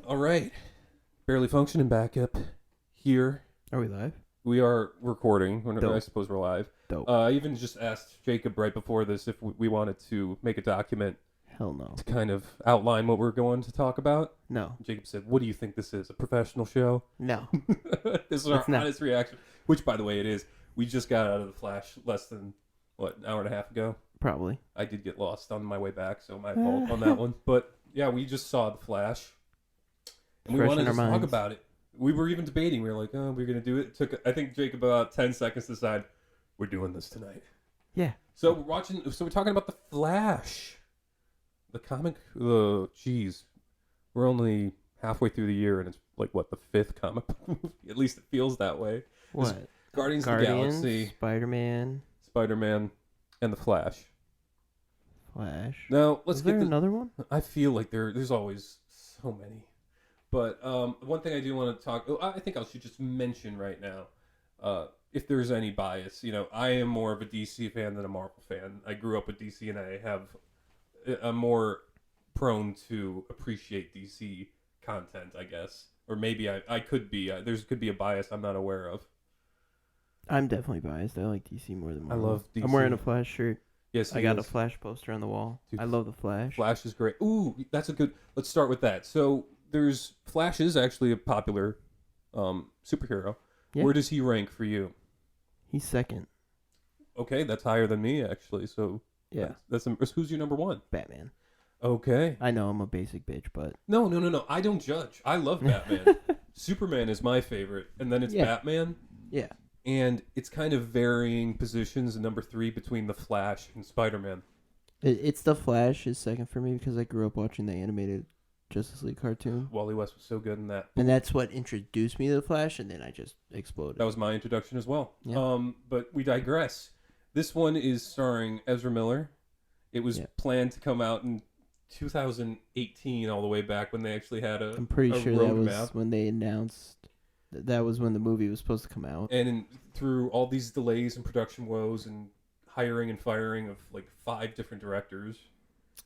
All right. Barely functioning backup here. Are we live? We are recording. Dope. I suppose we're live. Dope. I even just asked Jacob right before this if we wanted to make a document Hell no. to kind of outline what we're going to talk about. No. Jacob said, "What do you think this is? A professional show?" No. This is our It's not. honest reaction. Which, by the way, it is. We just got out of the Flash less than an hour and a half ago. Probably. I did get lost on my way back, so my fault on that one. But yeah, we just saw the Flash, and we Fresh wanted in to our talk minds. about it. We were even debating. We were like, "Oh, we're gonna do it." It took, I think, Jacob about 10 seconds to decide we're doing this tonight. Yeah. So we're watching. So we're talking about the Flash, the comic. Geez, we're only halfway through the year, and it's like what, the 5th comic book movie? At least it feels that way. What? Guardians of the Galaxy, Spider-Man, Spider-Man, and the Flash. Flash. Now let's Is get there the, another one? I feel like there's always so many. But one thing I do want to talk, I think I should just mention right now, if there's any bias, I am more of a DC fan than a Marvel fan. I grew up with DC, and I'm more prone to appreciate DC content, I guess. Or maybe I could be. There could be a bias I'm not aware of. I'm definitely biased. I like DC more than Marvel. love I'm wearing a DC. Flash shirt. Yes, I he got a is. Flash poster on the wall. Dude, I love the Flash. Flash is great. Ooh, that's a good. Let's start with that. So Flash is actually a popular superhero. Yeah. Where does he rank for you? He's second. Okay, that's higher than me actually. So Yeah. that's who's your number one? Batman. Okay. I know I'm a basic bitch, but No. I don't judge. I love Batman. Superman is my favorite, and then it's Yeah. Batman, yeah. and it's kind of varying positions in number 3 between the Flash and Spider-Man. It's the Flash is second for me because I grew up watching the animated Justice League cartoon. Wally West was so good in that. And that's what introduced me to the Flash, and then I just exploded. That was my introduction as well. Yeah. But we digress. This one is starring Ezra Miller. It was Yeah. planned to come out in 2018, all the way back when they actually had a I'm pretty a sure that was roadmap. when they announced that was when the movie was supposed to come out. And through all these delays and production woes and hiring and firing of like 5 different directors,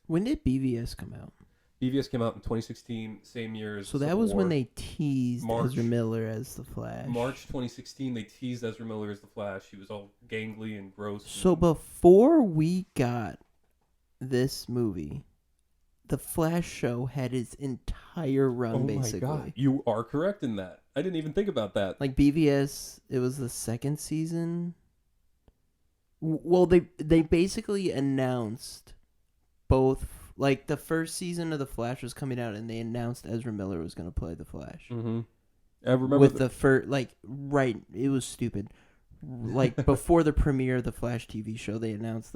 When did BVS come out? BVS came out in 2016, same year as So that Civil was when War. they teased March. Ezra Miller as the Flash. March 2016, they teased Ezra Miller as the Flash. He was all gangly and gross. So before we got this movie, the Flash show had its entire run oh basically. my god, you are correct in that. I didn't even think about that. Like BVS, it was the second season. Well, they basically announced both. Like the first season of the Flash was coming out, and they announced Ezra Miller was going to play the Flash. Mm-hmm. I remember With the first, it was stupid. Like before the premiere of the Flash TV show, they announced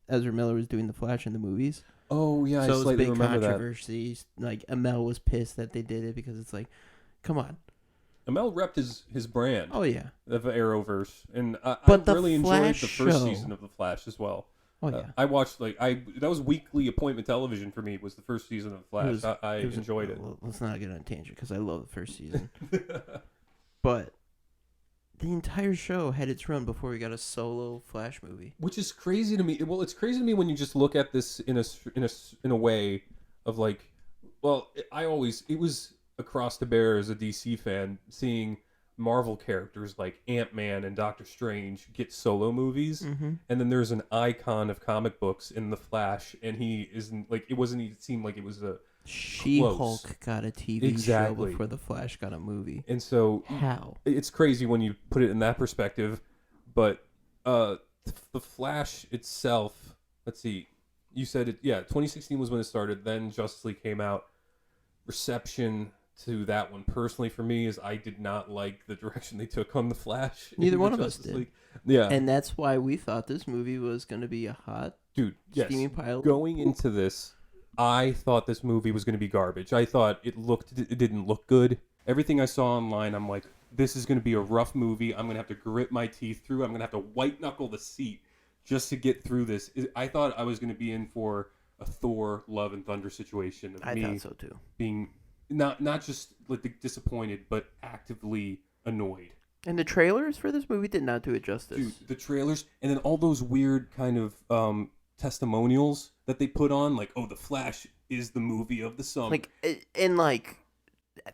Ezra Miller was doing the Flash in the movies. Oh yeah, so I it was a slightly big remember that. controversy. Like Amel was pissed that they did it because it's like, come on. Amel repped his brand Oh yeah. of Arrowverse, and I But the really enjoyed Flash the first show- season of the Flash as well. Oh yeah. I watched that was weekly appointment television for me. Was the first season of Flash. was- I It was- enjoyed it. well, let's not get on a tangent because I love the first season. But the entire show had its run before we got a solo Flash movie. Which is crazy to me. Well, it's crazy to me when you just look at this in a way of like, well, it was across the bear as a DC fan seeing Marvel characters like Ant-Man and Doctor Strange get solo movies, Mm-hmm. and then there's an icon of comic books in the Flash, and he isn't like it seemed like it was a She-Hulk got a TV Exactly. show before the Flash got a movie. and so How? it's crazy when you put it in that perspective, but the Flash itself, let's see, you said it, yeah, 2016 was when it started, then Justice League came out. Reception to that one personally for me is I did not like the direction they took on the Flash. in Neither the one of us Justice did. League. Yeah, And that's why we thought this movie was going to be a hot, dude, yes. steaming pile. Going into this, I thought this movie was going to be garbage. I thought it didn't look good. Everything I saw online, I'm like, this is going to be a rough movie. I'm going to have to grit my teeth through. I'm going to have to white knuckle the seat just to get through this. I thought I was going to be in for a Thor Love and Thunder situation of I me thought so too. being not just like disappointed, but actively annoyed. And the trailers for this movie did not do it justice. Dude, the trailers and then all those weird kind of testimonials that they put on, like, oh, The Flash is the movie of the summer. Like, and like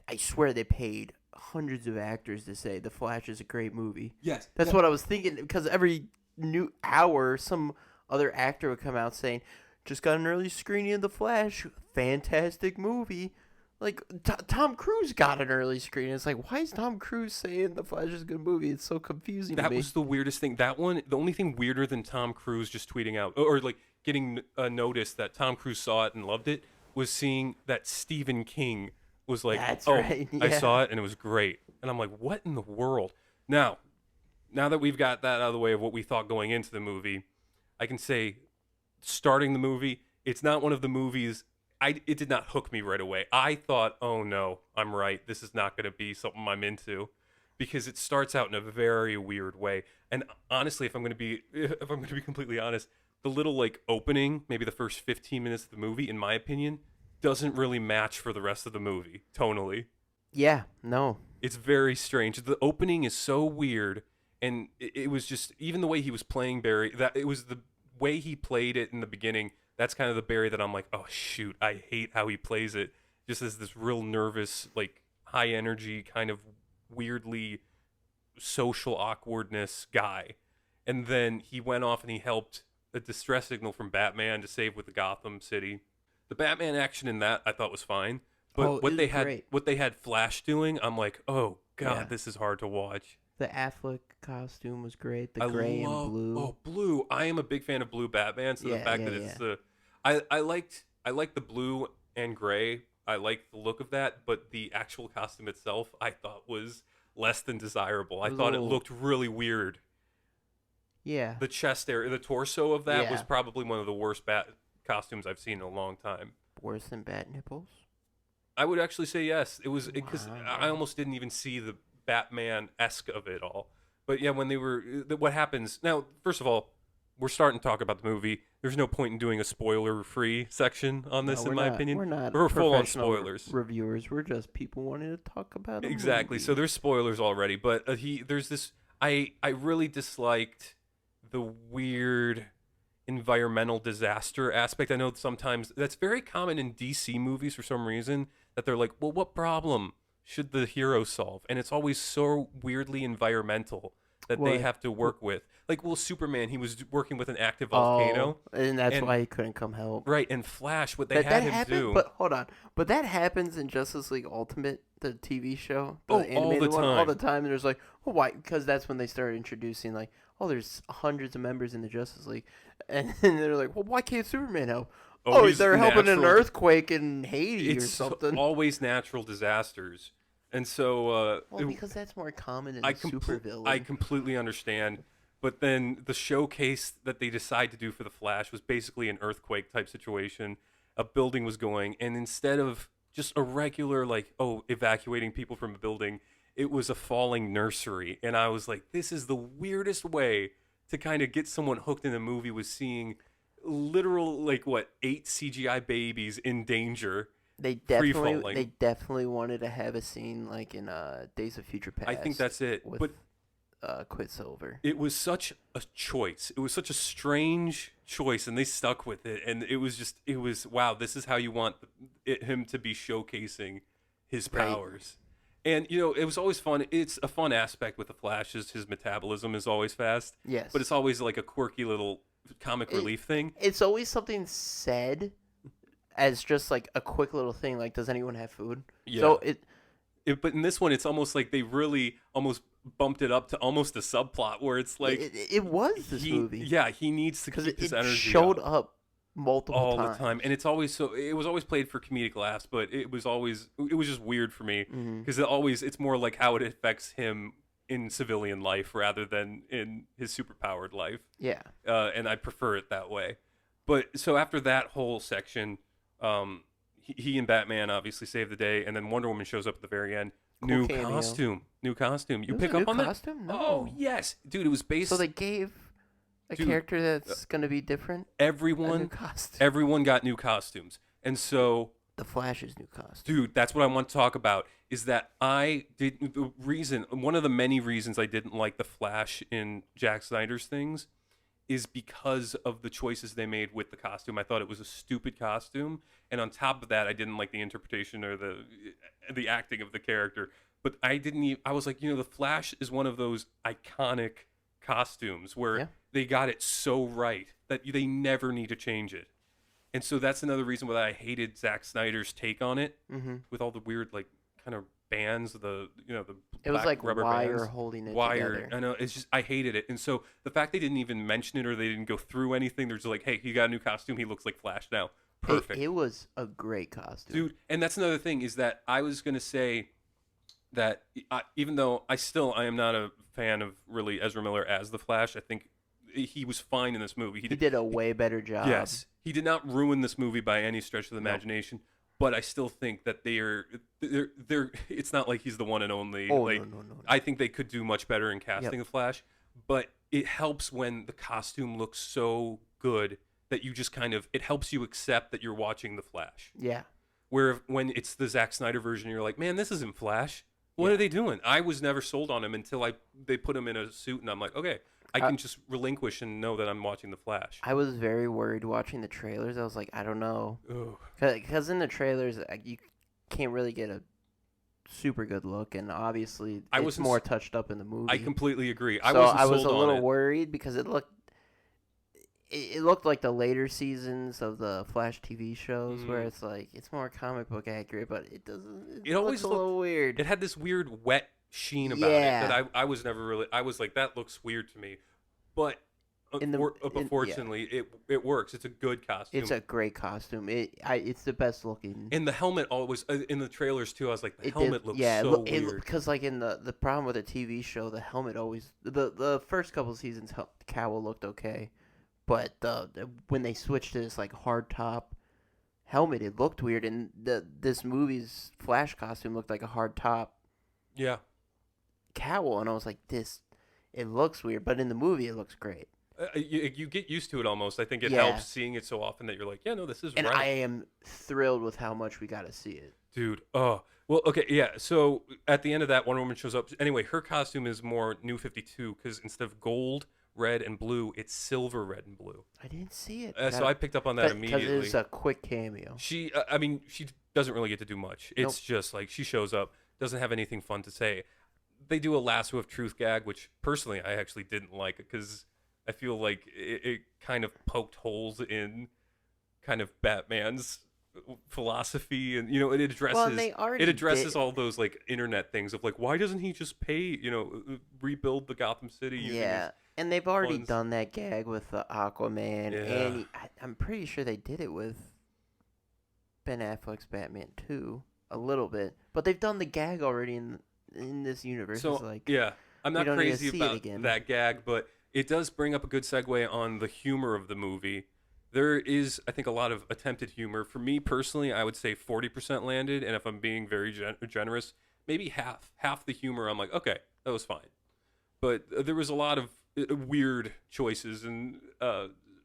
I swear they paid hundreds of actors to say The Flash is a great movie. Yes. That's what I was thinking, because every new hour, some other actor would come out saying, just got an early screening of The Flash, fantastic movie. Like, Tom Cruise got an early screening. It's like, why is Tom Cruise saying The Flash is a good movie? It's so confusing to That me. was the weirdest thing. That one, the only thing weirder than Tom Cruise just tweeting out, or like getting a notice that Tom Cruise saw it and loved it, was seeing that Stephen King was like, That's oh, right, I yeah. saw it and it was great. And I'm like, what in the world? Now that we've got that out of the way of what we thought going into the movie, I can say, starting the movie, it's not one of the movies. It did not hook me right away. I thought, oh no, I'm right. This is not going to be something I'm into, because it starts out in a very weird way. And honestly, if I'm going to be completely honest, the little like opening, maybe the first 15 minutes of the movie, in my opinion, doesn't really match for the rest of the movie tonally. Yeah, no. It's very strange. The opening is so weird, and it was just, even the way he was playing Barry, that it was the way he played it in the beginning. That's kind of the Barry that I'm like, oh shoot, I hate how he plays it. Just as this real nervous, like high energy, kind of weirdly social awkwardness guy. And then he went off and he helped a distress signal from Batman to save with the Gotham City. The Batman action in that I thought was fine, but what they had Flash doing, I'm like, oh god, this is hard to watch. The Affleck costume was great. The gray and blue. Oh, blue! I am a big fan of blue Batman. So the fact that it's I liked the blue and gray. I liked the look of that, but the actual costume itself, I thought was less than desirable. I thought it looked really weird. Yeah. The chest area, the torso of that was probably one of the worst bat costumes I've seen in a long time. Worse than bat nipples? I would actually say yes. It was because I almost didn't even see the Batman-esque of it all. But yeah, when they were, what happens now? First of all, we're starting to talk about the movie. There's no point in doing a spoiler-free section on this, in my opinion. We're not. We're full-on spoilers. Reviewers. We're just people wanting to talk about it. Exactly. So there's spoilers already, but there's this. I really disliked the weird environmental disaster aspect. I know sometimes that's very common in DC movies for some reason, that they're like, well, what problem should the hero solve? And it's always so weirdly environmental that they have to work with. Like, well, Superman, he was working with an active volcano. And that's why he couldn't come help. Right, and Flash, what they had him do. But hold on. But that happens in Justice League Ultimate, the TV show. The all the time. All the time. And there's like, well, why? Because that's when they started introducing, like, oh, there's hundreds of members in the Justice League. And they're like, well, why can't Superman help? Oh, they're helping an earthquake in Haiti or something. It's always natural disasters. And so... well, because that's more common in supervillain. I completely understand. But then the showcase that they decide to do for the Flash was basically an earthquake type situation. A building was going, and instead of just a regular, like, evacuating people from a building, it was a falling nursery. And I was like, this is the weirdest way to kind of get someone hooked in a movie, was seeing literal, like, 8 CGI babies in danger. They definitely wanted to have a scene like in Days of Future Past. I think that's it. But Quicksilver. It was such a choice. It was such a strange choice, and they stuck with it. And it was wow. This is how you want him to be showcasing his powers. And it was always fun. It's a fun aspect with the Flash. His metabolism is always fast. Yes, but it's always like a quirky little comic relief thing. It's always something said as just like a quick little thing, like, does anyone have food? Yeah. So but in this one, it's almost like they really almost bumped it up to almost a subplot where it's like it was this movie. Yeah, he needs to keep his energy showed up multiple all times. the time, and it's always it was always played for comedic laughs, but it was just weird for me because it's more like how it affects him in civilian life rather than in his superpowered life. Yeah, and I prefer it that way. But so after that whole section, he and Batman obviously save the day, and then Wonder Woman shows up at the very end. New costume. You pick up on that? No. Oh yes, dude! It was based. So they gave a character that's gonna be different. Everyone got new costumes, and so the Flash's new costume. Dude, that's what I want to talk about. Is that one of the many reasons I didn't like the Flash in Zack Snyder's things, is because of the choices they made with the costume. I thought it was a stupid costume, and on top of that, I didn't like the interpretation or the acting of the character. But I didn't even, I was like, the Flash is one of those iconic costumes where Yeah. they got it so right that they never need to change it. And so that's another reason why I hated Zack Snyder's take on it Mm-hmm. with all the weird like kind of bands, the It was black like rubber wire bands. holding it Wire. together. I know, it's just I hated it. And so the fact they didn't even mention it or they didn't go through anything, they're just like, hey, he got a new costume, he looks like Flash now. Perfect. It was a great costume. Dude, and that's another thing is that I was gonna say that even though I am not a fan of really Ezra Miller as the Flash, I think he was fine in this movie. He did a way better job. Yes, he did not ruin this movie by any stretch of the imagination. But I still think that they're it's not like he's the one and only. Oh, like, no. I think they could do much better in casting Yep. the Flash. But it helps when the costume looks so good that you just it helps you accept that you're watching the Flash. Yeah. Where when it's the Zack Snyder version, you're like, man, this isn't Flash. What are they doing? I was never sold on him until they put him in a suit, and I'm like, okay, I can just relinquish and know that I'm watching the Flash. I was very worried watching the trailers. I was like, I don't know. Ugh. Because in the trailers, you can't really get a super good look, and obviously I it's wasn't more touched up in the movie. I completely agree. So I wasn't I was sold a on little it. worried because it looked like the later seasons of the Flash TV shows where it's like it's more comic book accurate, but it doesn't. It always looks a little weird. It had this weird wet sheen about Yeah. it that I was never really. I was like, that looks weird to me, but fortunately, it works. It's a good costume. It's a great costume. It's the best looking. And the helmet always in the trailers too. I was like, the It helmet did, looks yeah, so weird. because like in the problem with the TV show, the helmet always the first couple seasons Cowl looked okay, but when they switched to this like hard top helmet, it looked weird. And this movie's Flash costume looked like a hard top Yeah. cowl, and I was like, it looks weird, but in the movie it looks great. You get used to it almost. I think it Yeah. helps seeing it so often that you're like, yeah, no, this is And right. I am thrilled with how much we got to see it. Dude, oh. Well, okay, yeah. So at the end of that, Wonder Woman shows up. Anyway, her costume is more New 52 because instead of gold, red, and blue, it's silver, red, and blue. I didn't see it. So I picked up on that immediately. Because it's a quick cameo. She doesn't really get to do much. It's just like she shows up, doesn't have anything fun to say. They do a lasso of truth gag, which personally I actually didn't like because I feel like it kind of poked holes in kind of Batman's philosophy, and it addresses they already did. all those like internet things of like, why doesn't he just pay rebuild the Gotham City using Yeah, his and they've already funds? done that gag with Aquaman, Yeah. and I'm pretty sure they did it with Ben Affleck's Batman too, a little bit. But they've done the gag already in this universe. So it's like, yeah, I'm not don't need to crazy see it about again. that gag, but it does bring up a good segue on the humor of the movie. There is, I think, a lot of attempted humor. For me personally, I would say 40% landed, and if I'm being very generous, maybe half the humor. I'm like, okay, that was fine, but there was a lot of weird choices and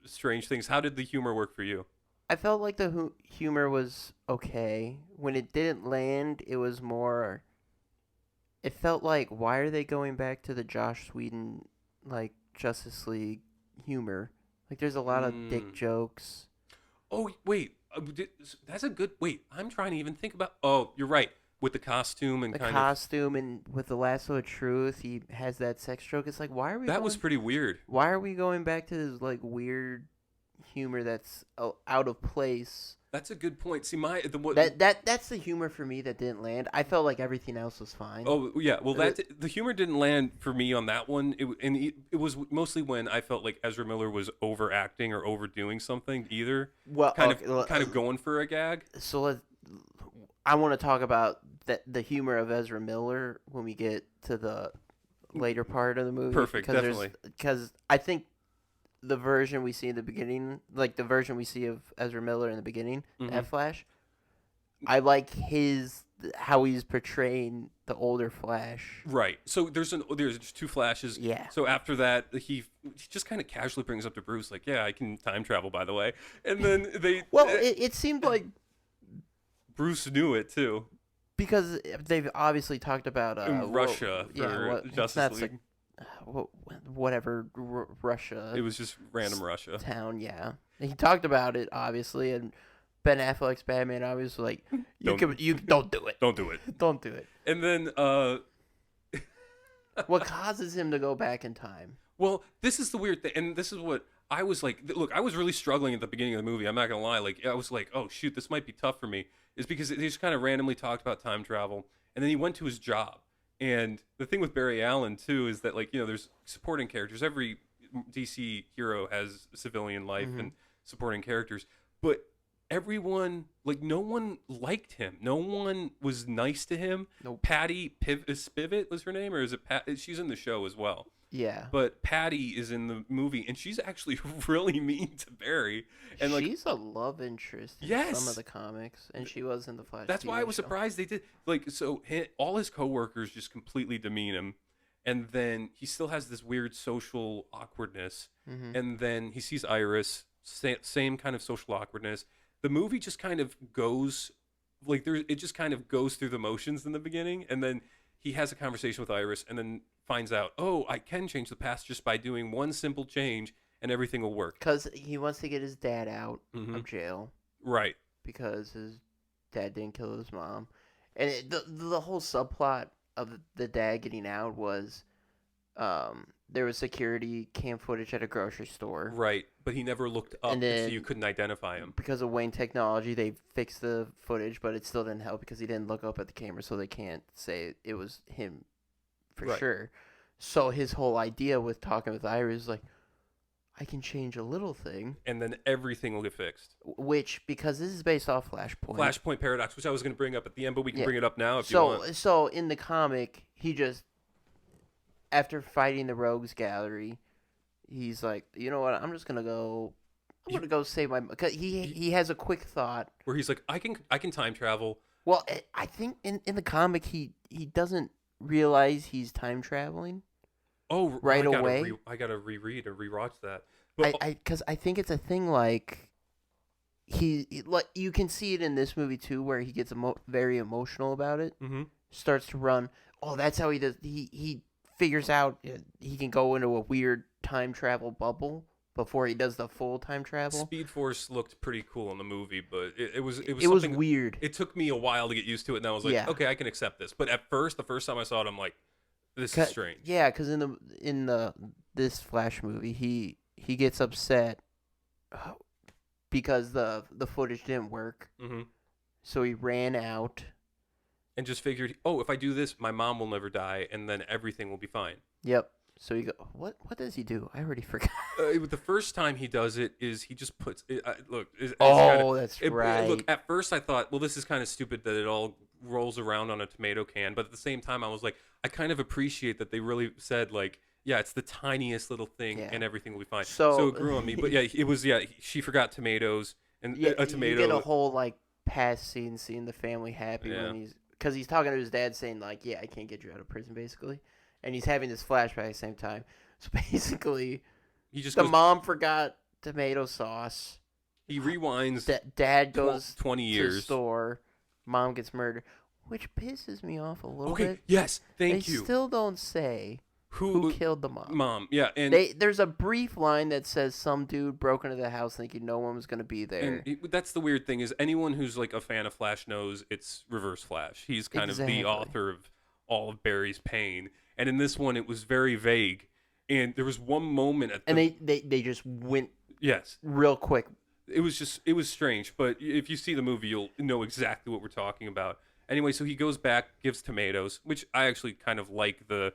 strange things. How did the humor work for you? I felt like the humor was okay. When it didn't land, it was more. It felt like, why are they going back to the Joss Whedon like Justice League humor? Like, there's a lot of dick jokes. Oh wait, that's a good. Wait, I'm trying to even think about. Oh, you're right. With the costume and The kind costume and with the lasso of truth, he has that sex joke. It's like, why are we? that was pretty weird. Why are we going back to this like weird humor that's out of place? That's a good point. See, That's the humor for me that didn't land. I felt like everything else was fine. Oh yeah, well the humor didn't land for me on that one. It was mostly when I felt like Ezra Miller was overacting or overdoing something. Either Well, kind okay, of going for a gag. So I want to talk about the humor of Ezra Miller when we get to the later part of the movie. Perfect, definitely. Because I think the version we see in the beginning, like the version we see of Ezra Miller in the beginning, Mhm. Flash, I like how he's portraying the older Flash. Right. So there's two flashes. Yeah. So after that, he just kind of casually brings up to Bruce like, "Yeah, I can time travel, by the way." And then Well, it seemed like Bruce knew it too. because they've obviously talked about In Russia for it's Justice not League. whatever Russia It was just random Russia. town. Yeah, he talked about it obviously, and Ben Affleck's Batman. I was like, you don't do it. Don't do it. Don't do it. And then, What causes him to go back in time? well, this is the weird thing, and this is what I was like. Look, I was really struggling at the beginning of the movie. I'm not gonna lie. Like, I was like, oh shoot, this might be tough for me. Is because he just kind of randomly talked about time travel, and then he went to his job. And the thing with Barry Allen too is that, like, there's supporting characters. Every DC hero has civilian life and supporting characters, but everyone, like, no one liked him. No one was nice to him. Nope. Patty Spivot was her name, or is it Pat? She's in the show as well. Yeah, But Patty is in the movie, and she's actually really mean to Barry. And like, she's a love interest in Yes. some of the comics, and she was in the Flash. that's why I TV was show. surprised they did. Like, so all his coworkers just completely demean him, and then he still has this weird social awkwardness. Mhm. And then he sees Iris, same kind of social awkwardness. The movie just kind of goes, like, it just kind of goes through the motions in the beginning, and then he has a conversation with Iris, and then finds out, oh, I can change the past just by doing one simple change, and everything will work. Because he wants to get his dad out Mhm. of jail Right. because his dad didn't kill his mom, and the whole subplot of the dad getting out was, there was security cam footage at a grocery store. Right. But he never looked up, And so then- you couldn't identify him. Because of Wayne technology, they fixed the footage, but it still didn't help because he didn't look up at the camera, so they can't say it was him for Right. sure. So his whole idea with talking with Iris is like, I can change a little thing, And then everything will get fixed. which, because this is based off Flashpoint. Flashpoint paradox, which I was going to bring up at the end, but we can Yeah. bring it up now if you want. So in the comic, he just, after fighting the Rogues Gallery, he's like, you know what? I'm gonna go save my. Cause he has a quick thought. Where he's like, I can time travel. Well, I think in the comic he doesn't realize he's time traveling. Oh, Right away? I gotta reread or rewatch that. But Because I think it's a thing like. Like you can see it in this movie too, where he gets very emotional about it. Mhm. Starts to run. Oh, that's how he does. He figures out he can go into a weird time travel bubble before he does the full time travel. Speed Force looked pretty cool in the movie, but it was It was something- weird. It took me a while to get used to it, and I was like, Yeah. okay, I can accept this. But at first, the first time I saw it, I'm like, this is strange. Yeah, because in this Flash movie, he gets upset because the footage didn't work, hmm so he ran out. And just figured, oh, if I do this, my mom will never die, and then everything will be fine. Yep. So he go. What does he do? I already forgot. The first time he does it is he just puts it. Look, it's Oh, kinda, that's it- right. Look, at first I thought, well, this is kind of stupid that it all rolls around on a tomato can, but at the same time, I was like, I kind of appreciate that they really said, like, yeah, it's the tiniest little thing, Yeah. and everything will be fine. So- it grew on me. But yeah, it was she forgot tomatoes and Yeah, a tomato. You get a whole like past scene seeing the family happy Yeah. when because he's talking to his dad saying like, yeah, I can't get you out of prison basically, and he's having this flashback at the same time. So basically, he just the goes, mom forgot tomato sauce. he rewinds Dad goes 20 to the years. store. Mom gets murdered, which pisses me off a little Okay, bit. yes, thank They you. still don't say who killed the mom. Mom, yeah, and There's a brief line that says some dude broke into the house thinking no one was gonna be there. that's the weird thing is anyone who's like a fan of Flash knows it's Reverse Flash. He's kind of Exactly. the author of all of Barry's pain, and in this one it was very vague. And there was one moment at the, And they just went yes, real quick. it was strange. But if you see the movie, you'll know exactly what we're talking about. Anyway, so he goes back, gives tomatoes, which I actually kind of like the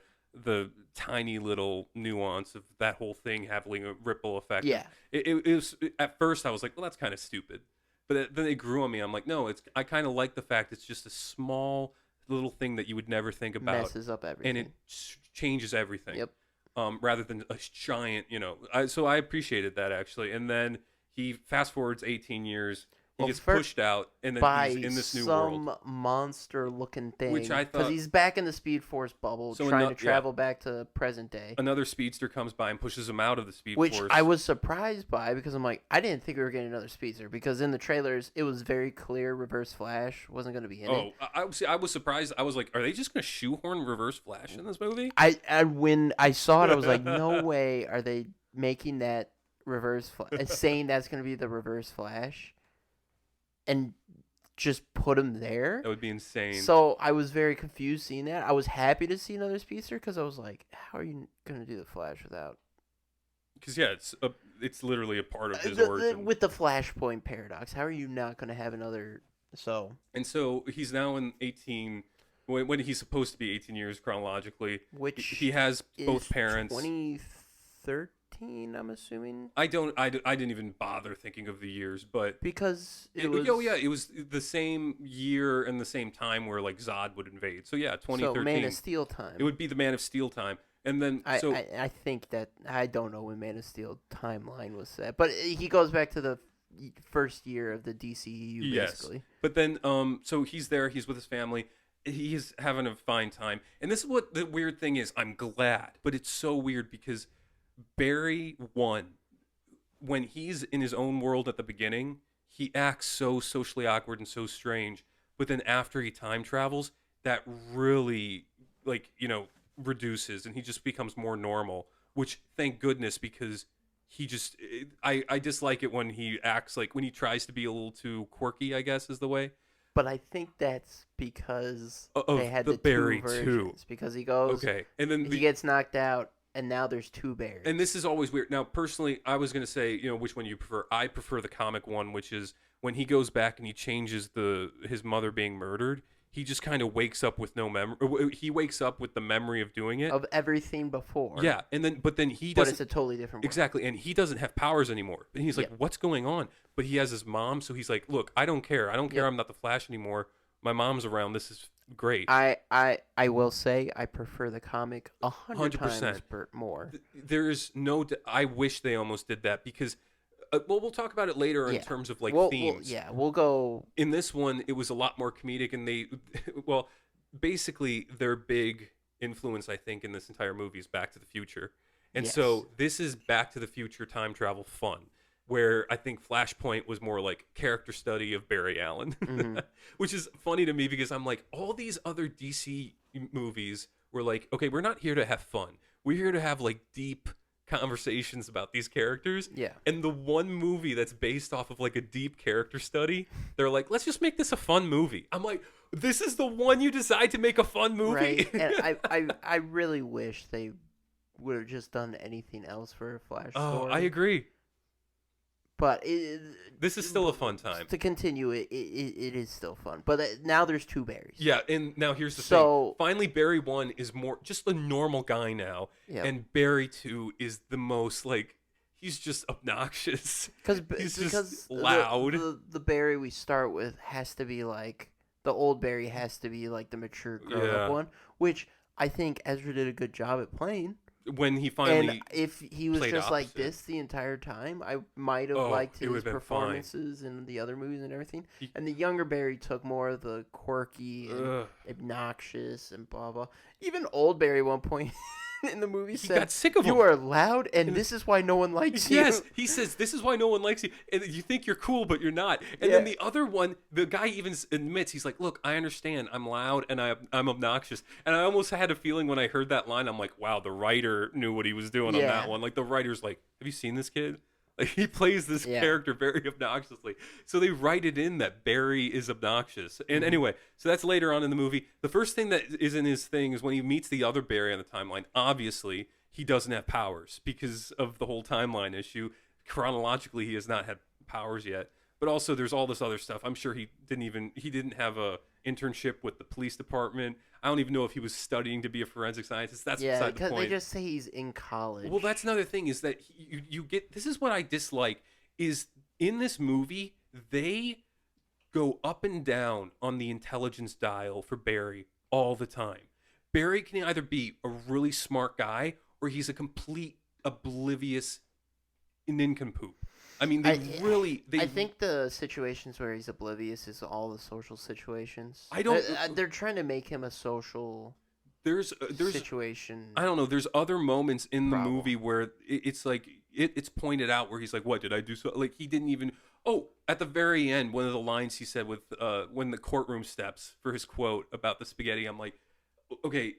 tiny little nuance of that whole thing having a ripple effect. Yeah. It was at first I was like, well, that's kind of stupid, but then it grew on me. I'm like, no, I kind of like the fact it's just a small little thing that you would never think about, Messes up everything. and it changes everything. Yep. Rather than a giant, so I appreciated that actually. And then he fast forwards 18 years. He Well, gets pushed out, and then by he's in this new some world. monster-looking thing. Which I because thought- he's back in the Speed Force bubble, So trying to travel back to present day. Another speedster comes by and pushes him out of the Speed Which Force. I was surprised by because I'm like, I didn't think we were getting another speedster because in the trailers it was very clear Reverse Flash wasn't going to be in it. I was surprised. I was like, are they just going to shoehorn Reverse Flash in this movie? When I saw it, I was like, no way are they making that saying that's going to be the Reverse Flash, and just put him there. That would be insane. So I was very confused seeing that. I was happy to see another speedster because I was like, how are you going to do the Flash without? Because yeah, it's literally a part of his The- origin. with the Flashpoint paradox, how are you not going to have another? And so he's now in 18 when he's supposed to be 18 years chronologically. Which he has both parents. 2013, I'm assuming. I didn't even bother thinking of the years, but Because it was the same year and the same time where like Zod would invade. So yeah, 2013. So Man of Steel time. It would be the Man of Steel time. And then I think that I don't know when Man of Steel timeline was set, but he goes back to the first year of the DCEU basically. But then so he's there, he's with his family. He's having a fine time. And this is what the weird thing is. I'm glad, but it's so weird because Barry 1, when he's in his own world at the beginning, he acts so socially awkward and so strange. But then after he time travels, that really, reduces and he just becomes more normal, which thank goodness, because he just, I dislike it when he acts when he tries to be a little too quirky, I guess is the way. But I think that's because Of they had the the Barry two 2. versions. Because he goes, Okay. And then he gets knocked out, and now there's two Barrys. And this is always weird. Now, personally, I was going to say, which one you prefer. I prefer the comic one, which is when he goes back and he changes his mother being murdered. He just kind of wakes up with no memory. He wakes up with the memory of doing it. Of everything before. Yeah, but then he But doesn't. it's a totally different world. Exactly, and he doesn't have powers anymore. And he's like, what's going on? But he has his mom, so he's like, look, I don't care. I don't care. I'm not the Flash anymore. My mom's around. This is great. I will say I prefer the comic 100 100%. times more. There's no. I wish they almost did that because. We'll talk about it later in terms of themes. We'll go. In this one, it was a lot more comedic, and basically their big influence, I think, in this entire movie is Back to the Future, and so this is Back to the Future time travel fun, where I think Flashpoint was more like character study of Barry Allen, which is funny to me because I'm like, all these other DC movies were like, okay, we're not here to have fun, we're here to have deep conversations about these characters. Yeah. And the one movie that's based off of a deep character study, they're like, let's just make this a fun movie. I'm like, this is the one you decide to make a fun movie? Right. And I really wish they would have just done anything else for a Flash story. I agree. But this is still a fun time. To continue, it is still fun. But now there's two Barrys. Yeah, and now here's the thing. Finally, Barry 1 is more just a normal guy now. Yeah. And Barry 2 is the most, he's just obnoxious. He's just loud. The Barry we start with has to be the old Barry has to be the mature grown-up one, which I think Ezra did a good job at playing. When he finally, and if he was just like this the entire time, I might have liked his performances in the other movies and everything. And the younger Barry took more of the quirky and obnoxious and blah blah. Even old Barry at one point in the movie said, got sick of "You him. are loud, and this is why no one likes you." Yes, he says, this is why no one likes you. And you think you're cool, but you're not. And then the other one, the guy even admits, he's like, look, I understand. I'm loud and I'm obnoxious. And I almost had a feeling when I heard that line, I'm like, wow, the writer knew what he was doing on that one. The writer's like, have you seen this kid? He plays this character very obnoxiously. So they write it in that Barry is obnoxious. And anyway, so that's later on in the movie. The first thing that is in his thing is when he meets the other Barry on the timeline. Obviously, he doesn't have powers because of the whole timeline issue. Chronologically, he has not had powers yet. But also, there's all this other stuff. I'm sure he didn't have a internship with the police department. I don't even know if he was studying to be a forensic scientist. That's beside the point. They just say he's in college. Well, that's another thing is that you get. This is what I dislike is in this movie they go up and down on the intelligence dial for Barry all the time. Barry can either be a really smart guy or he's a complete oblivious nincompoop. I mean, I think the situations where he's oblivious is all the social situations. I don't. They're trying to make him a social There's situation. I don't know. There's other moments in the Problem. movie where it's like it's pointed out where he's like, "What did I do?" So like he didn't even. Oh, at the very end, one of the lines he said with when the courtroom steps for his quote about the spaghetti. I'm like, okay,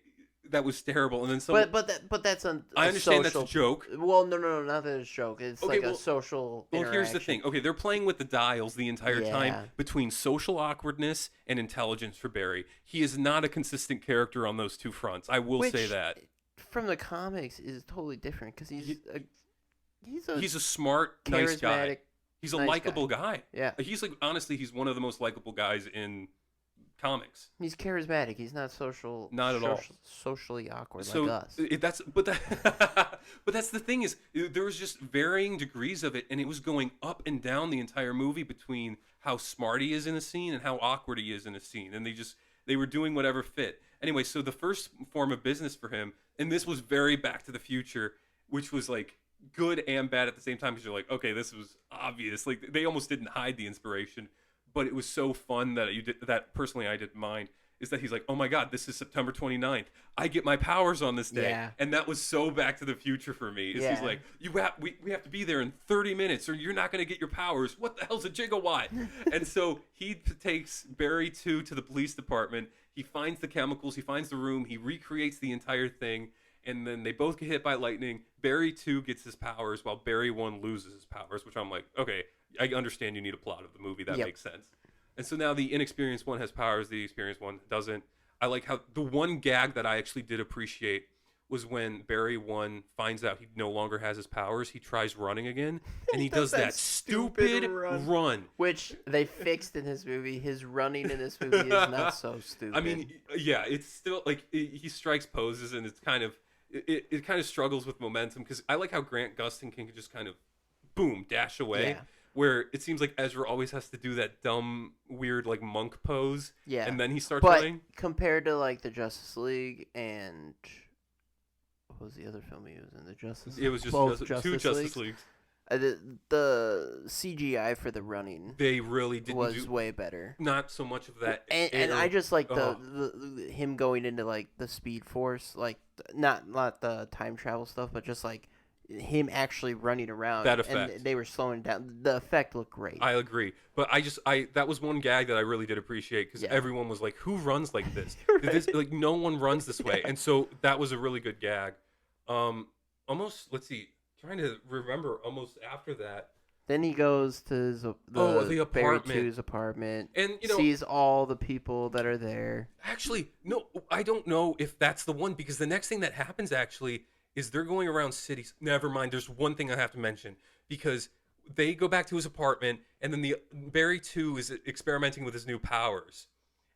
that was terrible. And then someone, But that's I understand social, that's a joke. Well, no, not that it's a joke. It's Okay, like well- a social. Well, here's the interaction. thing. Okay, they're playing with the dials the entire Yeah. time between social awkwardness and intelligence for Barry. He is not a consistent character on those two fronts. I will say Which, that. From the comics is totally different because He's a smart, nice guy. charismatic. He's a nice likable guy. Yeah, He's like honestly, he's one of the most likable guys in comics. he's charismatic. He's not social. Not at all. Socially awkward So like us. but that's the thing is there was just varying degrees of it, and it was going up and down the entire movie between how smart he is in a scene and how awkward he is in a scene, and they were doing whatever fit. Anyway, so the first form of business for him, and this was very Back to the Future, which was like good and bad at the same time because you're like, okay, this was obvious. Like they almost didn't hide the inspiration, but it was so fun that that personally I didn't mind. Is that he's like, oh my God, this is September 29th. I get my powers on this day. Yeah. And that was so Back to the Future for me. He's Yeah. like, we have to be there in 30 minutes or you're not going to get your powers. What the hell's a gigawatt? And so he takes Barry 2 to the police department. He finds the chemicals. He finds the room. He recreates the entire thing. And then they both get hit by lightning. Barry 2 gets his powers while Barry 1 loses his powers, which I'm like, okay, I understand you need a plot of the movie. That Yep. makes sense. And so now the inexperienced one has powers, the experienced one doesn't. I like how the one gag that I actually did appreciate was when Barry 1 finds out he no longer has his powers, he tries running again, and he does that stupid run. Which they fixed in his movie. His running in this movie is not so stupid. I mean, yeah, it's still like he strikes poses, and it's kind of it kind of struggles with momentum because I like how Grant Gustin can just kind of boom dash away. Yeah. Where it seems like Ezra always has to do that dumb, weird, like monk pose, yeah. and then he starts But running. compared to like the Justice League and what was the other film he was in? The Justice. It was just both two Justice Leagues. Leagues. The CGI for the running They really didn't was do way better. not so much of that. And I just like Oh. the him going into like the Speed Force, like not the time travel stuff, but just like him actually running around. That effect. And they were slowing down. The effect looked great. I agree, but that was one gag that I really did appreciate because Yeah. everyone was like, "Who runs like this? Right. Like no one runs this way," and so that was a really good gag. Almost let's see, trying to remember. Almost after that, Then he goes to his, the Barry apartment. 2's apartment, and you know, sees all the people that are there. actually, no, I don't know if that's the one because the next thing that happens actually is they're going around cities. Never mind. There's one thing I have to mention because they go back to his apartment, and then the Barry 2 is experimenting with his new powers,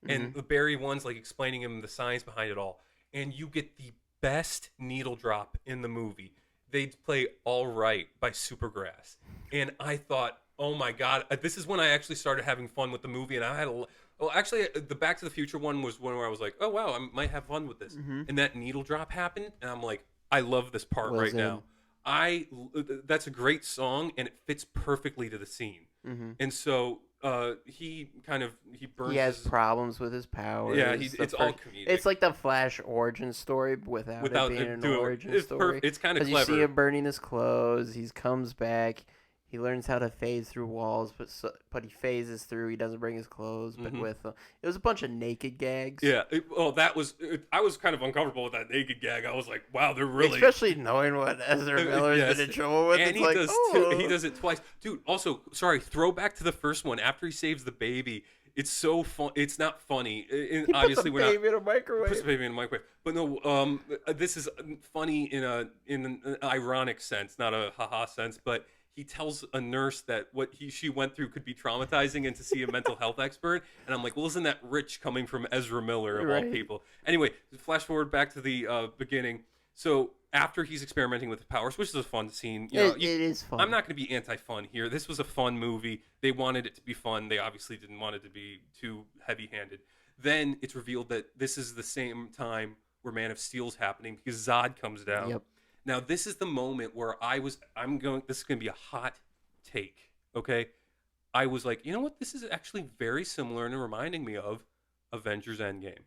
and the Barry 1's like explaining him the science behind it all, and you get the best needle drop in the movie. They play "All Right" by Supergrass, and I thought, oh my God, this is when I actually started having fun with the movie, and I had well, actually, the Back to the Future one was one where I was like, oh wow, I might have fun with this, and that needle drop happened, and I'm like, I love this part Was right in. now. That's a great song, and it fits perfectly to the scene. And so he burns. He has his, problems with his powers. yeah, The it's all first- comedic. It's like the Flash origin story without it being an origin story. It's kind of Because clever. you see him burning his clothes. He comes back. He learns how to phase through walls, but he phases through. He doesn't bring his clothes, but with it was a bunch of naked gags. Yeah, I was kind of uncomfortable with that naked gag. I was like, wow, they're really. Especially knowing what Ezra Miller's Yes. been in trouble with. And it's he like, does oh. he does it twice, dude. Also, sorry, throwback to the first one. After he saves the baby, it's so fun. It's not funny. And He obviously, puts the baby in a microwave. puts the baby in the microwave. But no, this is funny in an ironic sense, not a haha sense. But he tells a nurse that what she went through could be traumatizing, and to see a mental health expert. And I'm like, well, isn't that rich coming from Ezra Miller of all Right. people? Anyway, flash forward back to the beginning. So after he's experimenting with his powers, which is a fun scene, It is fun. I'm not going to be anti-fun here. This was a fun movie. They wanted it to be fun. They obviously didn't want it to be too heavy-handed. Then it's revealed that this is the same time where Man of Steel's happening because Zod comes down. Yep. Now this is the moment where this is going to be a hot take, okay, I was like, you know what? This is actually very similar and reminding me of Avengers Endgame.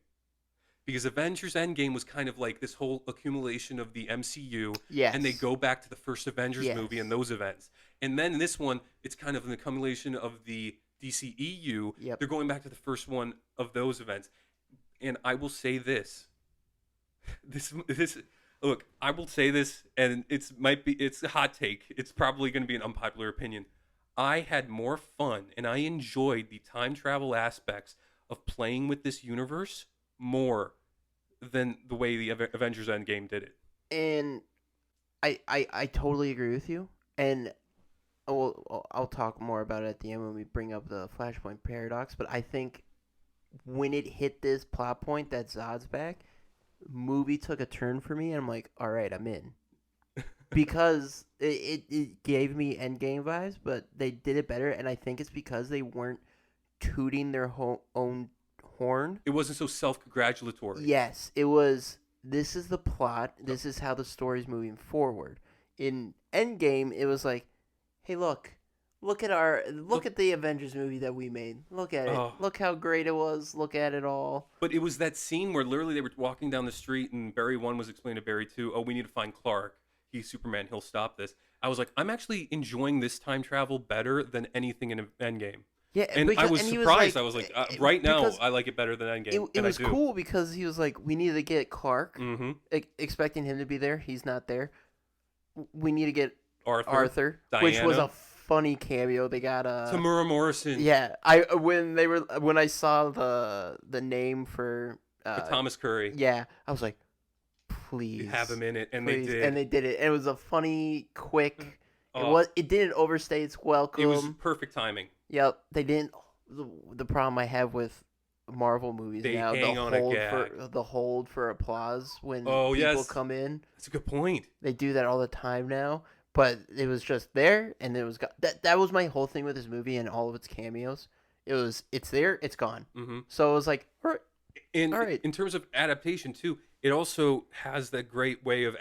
Because Avengers Endgame was kind of like this whole accumulation of the MCU, Yes. and they go back to the first Avengers Yes. movie and those events. And then in this one, it's kind of an accumulation of the DCEU. Yep. They're going back to the first one of those events. And I will say this. This look, I will say this, and it's a hot take. It's probably going to be an unpopular opinion. I had more fun and I enjoyed the time travel aspects of playing with this universe more than the way the Avengers Endgame did it. And I totally agree with you. And I'll talk more about it at the end when we bring up the Flashpoint paradox. But I think when it hit this plot point that Zod's back, movie took a turn for me, and I'm like, all right, I'm in. Because it gave me Endgame vibes, but they did it better, and I think it's because they weren't tooting their own horn. It wasn't so self-congratulatory. Yes, it was, this is the plot, this is how the story's moving forward. In Endgame, it was like, hey, look at the Avengers movie that we made. Look at it. Oh. Look how great it was. Look at it all. But it was that scene where literally they were walking down the street and Barry 1 was explaining to Barry 2, oh, we need to find Clark. He's Superman. He'll stop this. I was like, I'm actually enjoying this time travel better than anything in Endgame. Yeah, And I was surprised. I was like, right now, I like it better than Endgame. It was cool because he was like, we need to get Clark, expecting him to be there. He's not there. We need to get Arthur, which was a funny cameo. They got Tamura Morrison. Yeah, when I saw the name for Thomas Curry. Yeah, I was like, please have him in it, and please. they did. And they did it. And it was a funny, quick. Oh. It didn't overstay its welcome. It was perfect timing. Yep, they didn't. The problem I have with Marvel movies they now, hang on a gag. the hold for applause when people come in. That's a good point. They do that all the time now, but it was just there, and it was that was my whole thing with this movie and all of its cameos. It's there, it's gone. Mm-hmm. So it was like, all right. In terms of adaptation too, it also has that great way of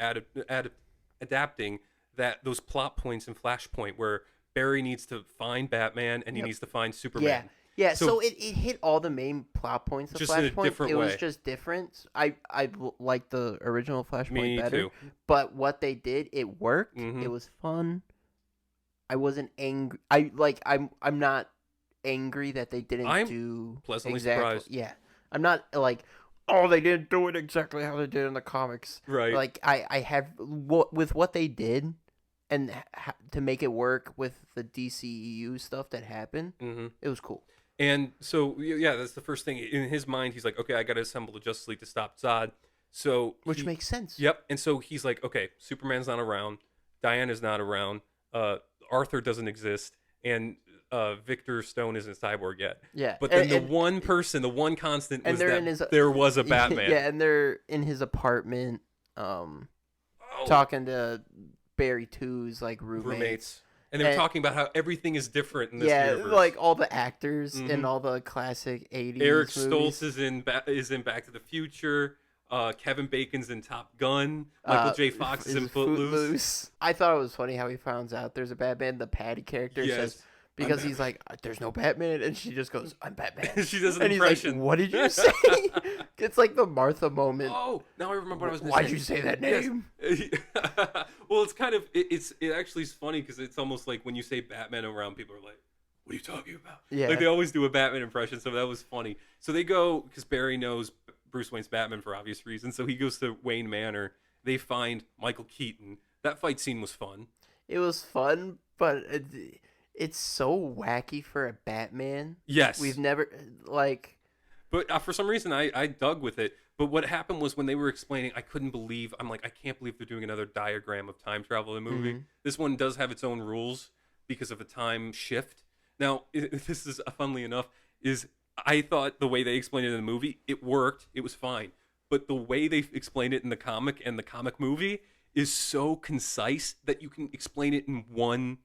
adapting those plot points in Flashpoint where Barry needs to find Batman and he needs to find Superman. Yeah. So it hit all the main plot points of just Flashpoint. in a different it way. was just different. I like the original Flashpoint better. Too. But what they did, it worked. Mm-hmm. It was fun. I wasn't angry. I'm not angry that they didn't do pleasantly exactly. surprised. Yeah. I'm not like, oh, they didn't do it exactly how they did in the comics. Right. Like I have with what they did, and to make it work with the DCEU stuff that happened, it was cool. And so, yeah, that's the first thing. In his mind, he's like, okay, I got to assemble the Justice League to stop Zod. Which makes sense. Yep. And so he's like, okay, Superman's not around. Diana's not around. Arthur doesn't exist. And Victor Stone isn't Cyborg yet. Yeah. But then the one constant was that there was a Batman. Yeah, and they're in his apartment talking to Barry 2's like roommates. And they were talking about how everything is different in this universe. Like all the actors in all the classic 80s Eric movies. Stoltz is in Back to the Future. Kevin Bacon's in Top Gun. Michael J. Fox is in Footloose. I thought it was funny how he finds out there's a Batman. The Patty character says, because he's like, there's no Batman. And she just goes, I'm Batman. She does an and impression. He's like, what did you say? It's like the Martha moment. Oh, now I remember what I was going to say. Why'd you say that name? Yes. Well, it's kind of, it actually is funny because it's almost like when you say Batman around, people are like, what are you talking about? Yeah. Like they always do a Batman impression, so that was funny. So they go, because Barry knows Bruce Wayne's Batman for obvious reasons, so he goes to Wayne Manor. They find Michael Keaton. That fight scene was fun. It was fun, but it's so wacky for a Batman. Yes. We've never, like... But for some reason, I dug with it. But what happened was when they were explaining, I couldn't believe, I'm like, I can't believe they're doing another diagram of time travel in the movie. Mm-hmm. This one does have its own rules because of the time shift. Now, this is, funnily enough, I thought the way they explained it in the movie, it worked. It was fine. But the way they explained it in the comic and the comic movie is so concise that you can explain it in one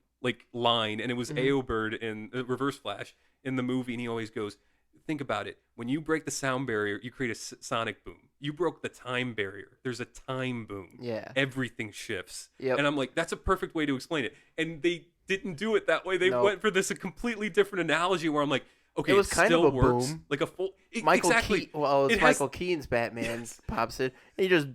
line. And it was Eobard in Reverse Flash in the movie, and he always goes, think about it. When you break the sound barrier, you create a sonic boom. You broke the time barrier. There's a time boom. Yeah. Everything shifts. Yep. And I'm like, that's a perfect way to explain it. And they didn't do it that way. They No. went for this a completely different analogy where I'm like, okay, It was it kind of still a works. boom. Like a full Michael exactly. Keaton. Well, it's It has- Michael Keaton's Batman. Yes. Pops it. And he just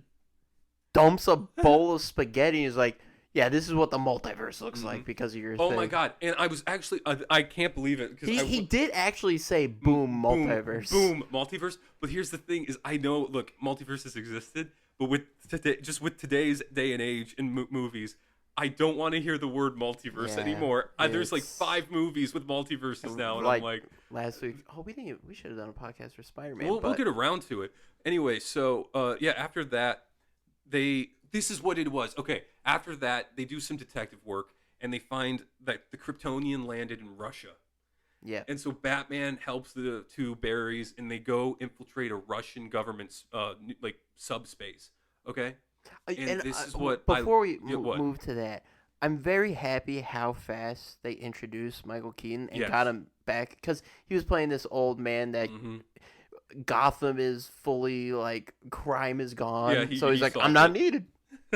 dumps a bowl of spaghetti. He's like, "Yeah, this is what the multiverse looks like because of your Oh thing." my god! And I was actually I can't believe it because He did actually say, "Boom, multiverse." Boom, multiverse. But here's the thing: is I know, look, multiverses existed, but with today, just with today's day and age in movies, I don't want to hear the word multiverse Yeah, anymore. There's like it's- 5 movies with multiverses now, and like I'm like, last week. Oh, we should have done a podcast for Spider-Man. we'll get around to it anyway. So yeah, after that, this is what it was. Okay, after that, they do some detective work, and they find that the Kryptonian landed in Russia. Yeah. And so Batman helps the two Barrys, and they go infiltrate a Russian government's like subspace. Okay, and this is what before we what? move to that, I'm very happy how fast they introduced Michael Keaton and Yes. got him back because he was playing this old man that Mhm. Gotham is fully like crime is gone. Yeah, so he's he like, solved I'm not it. needed.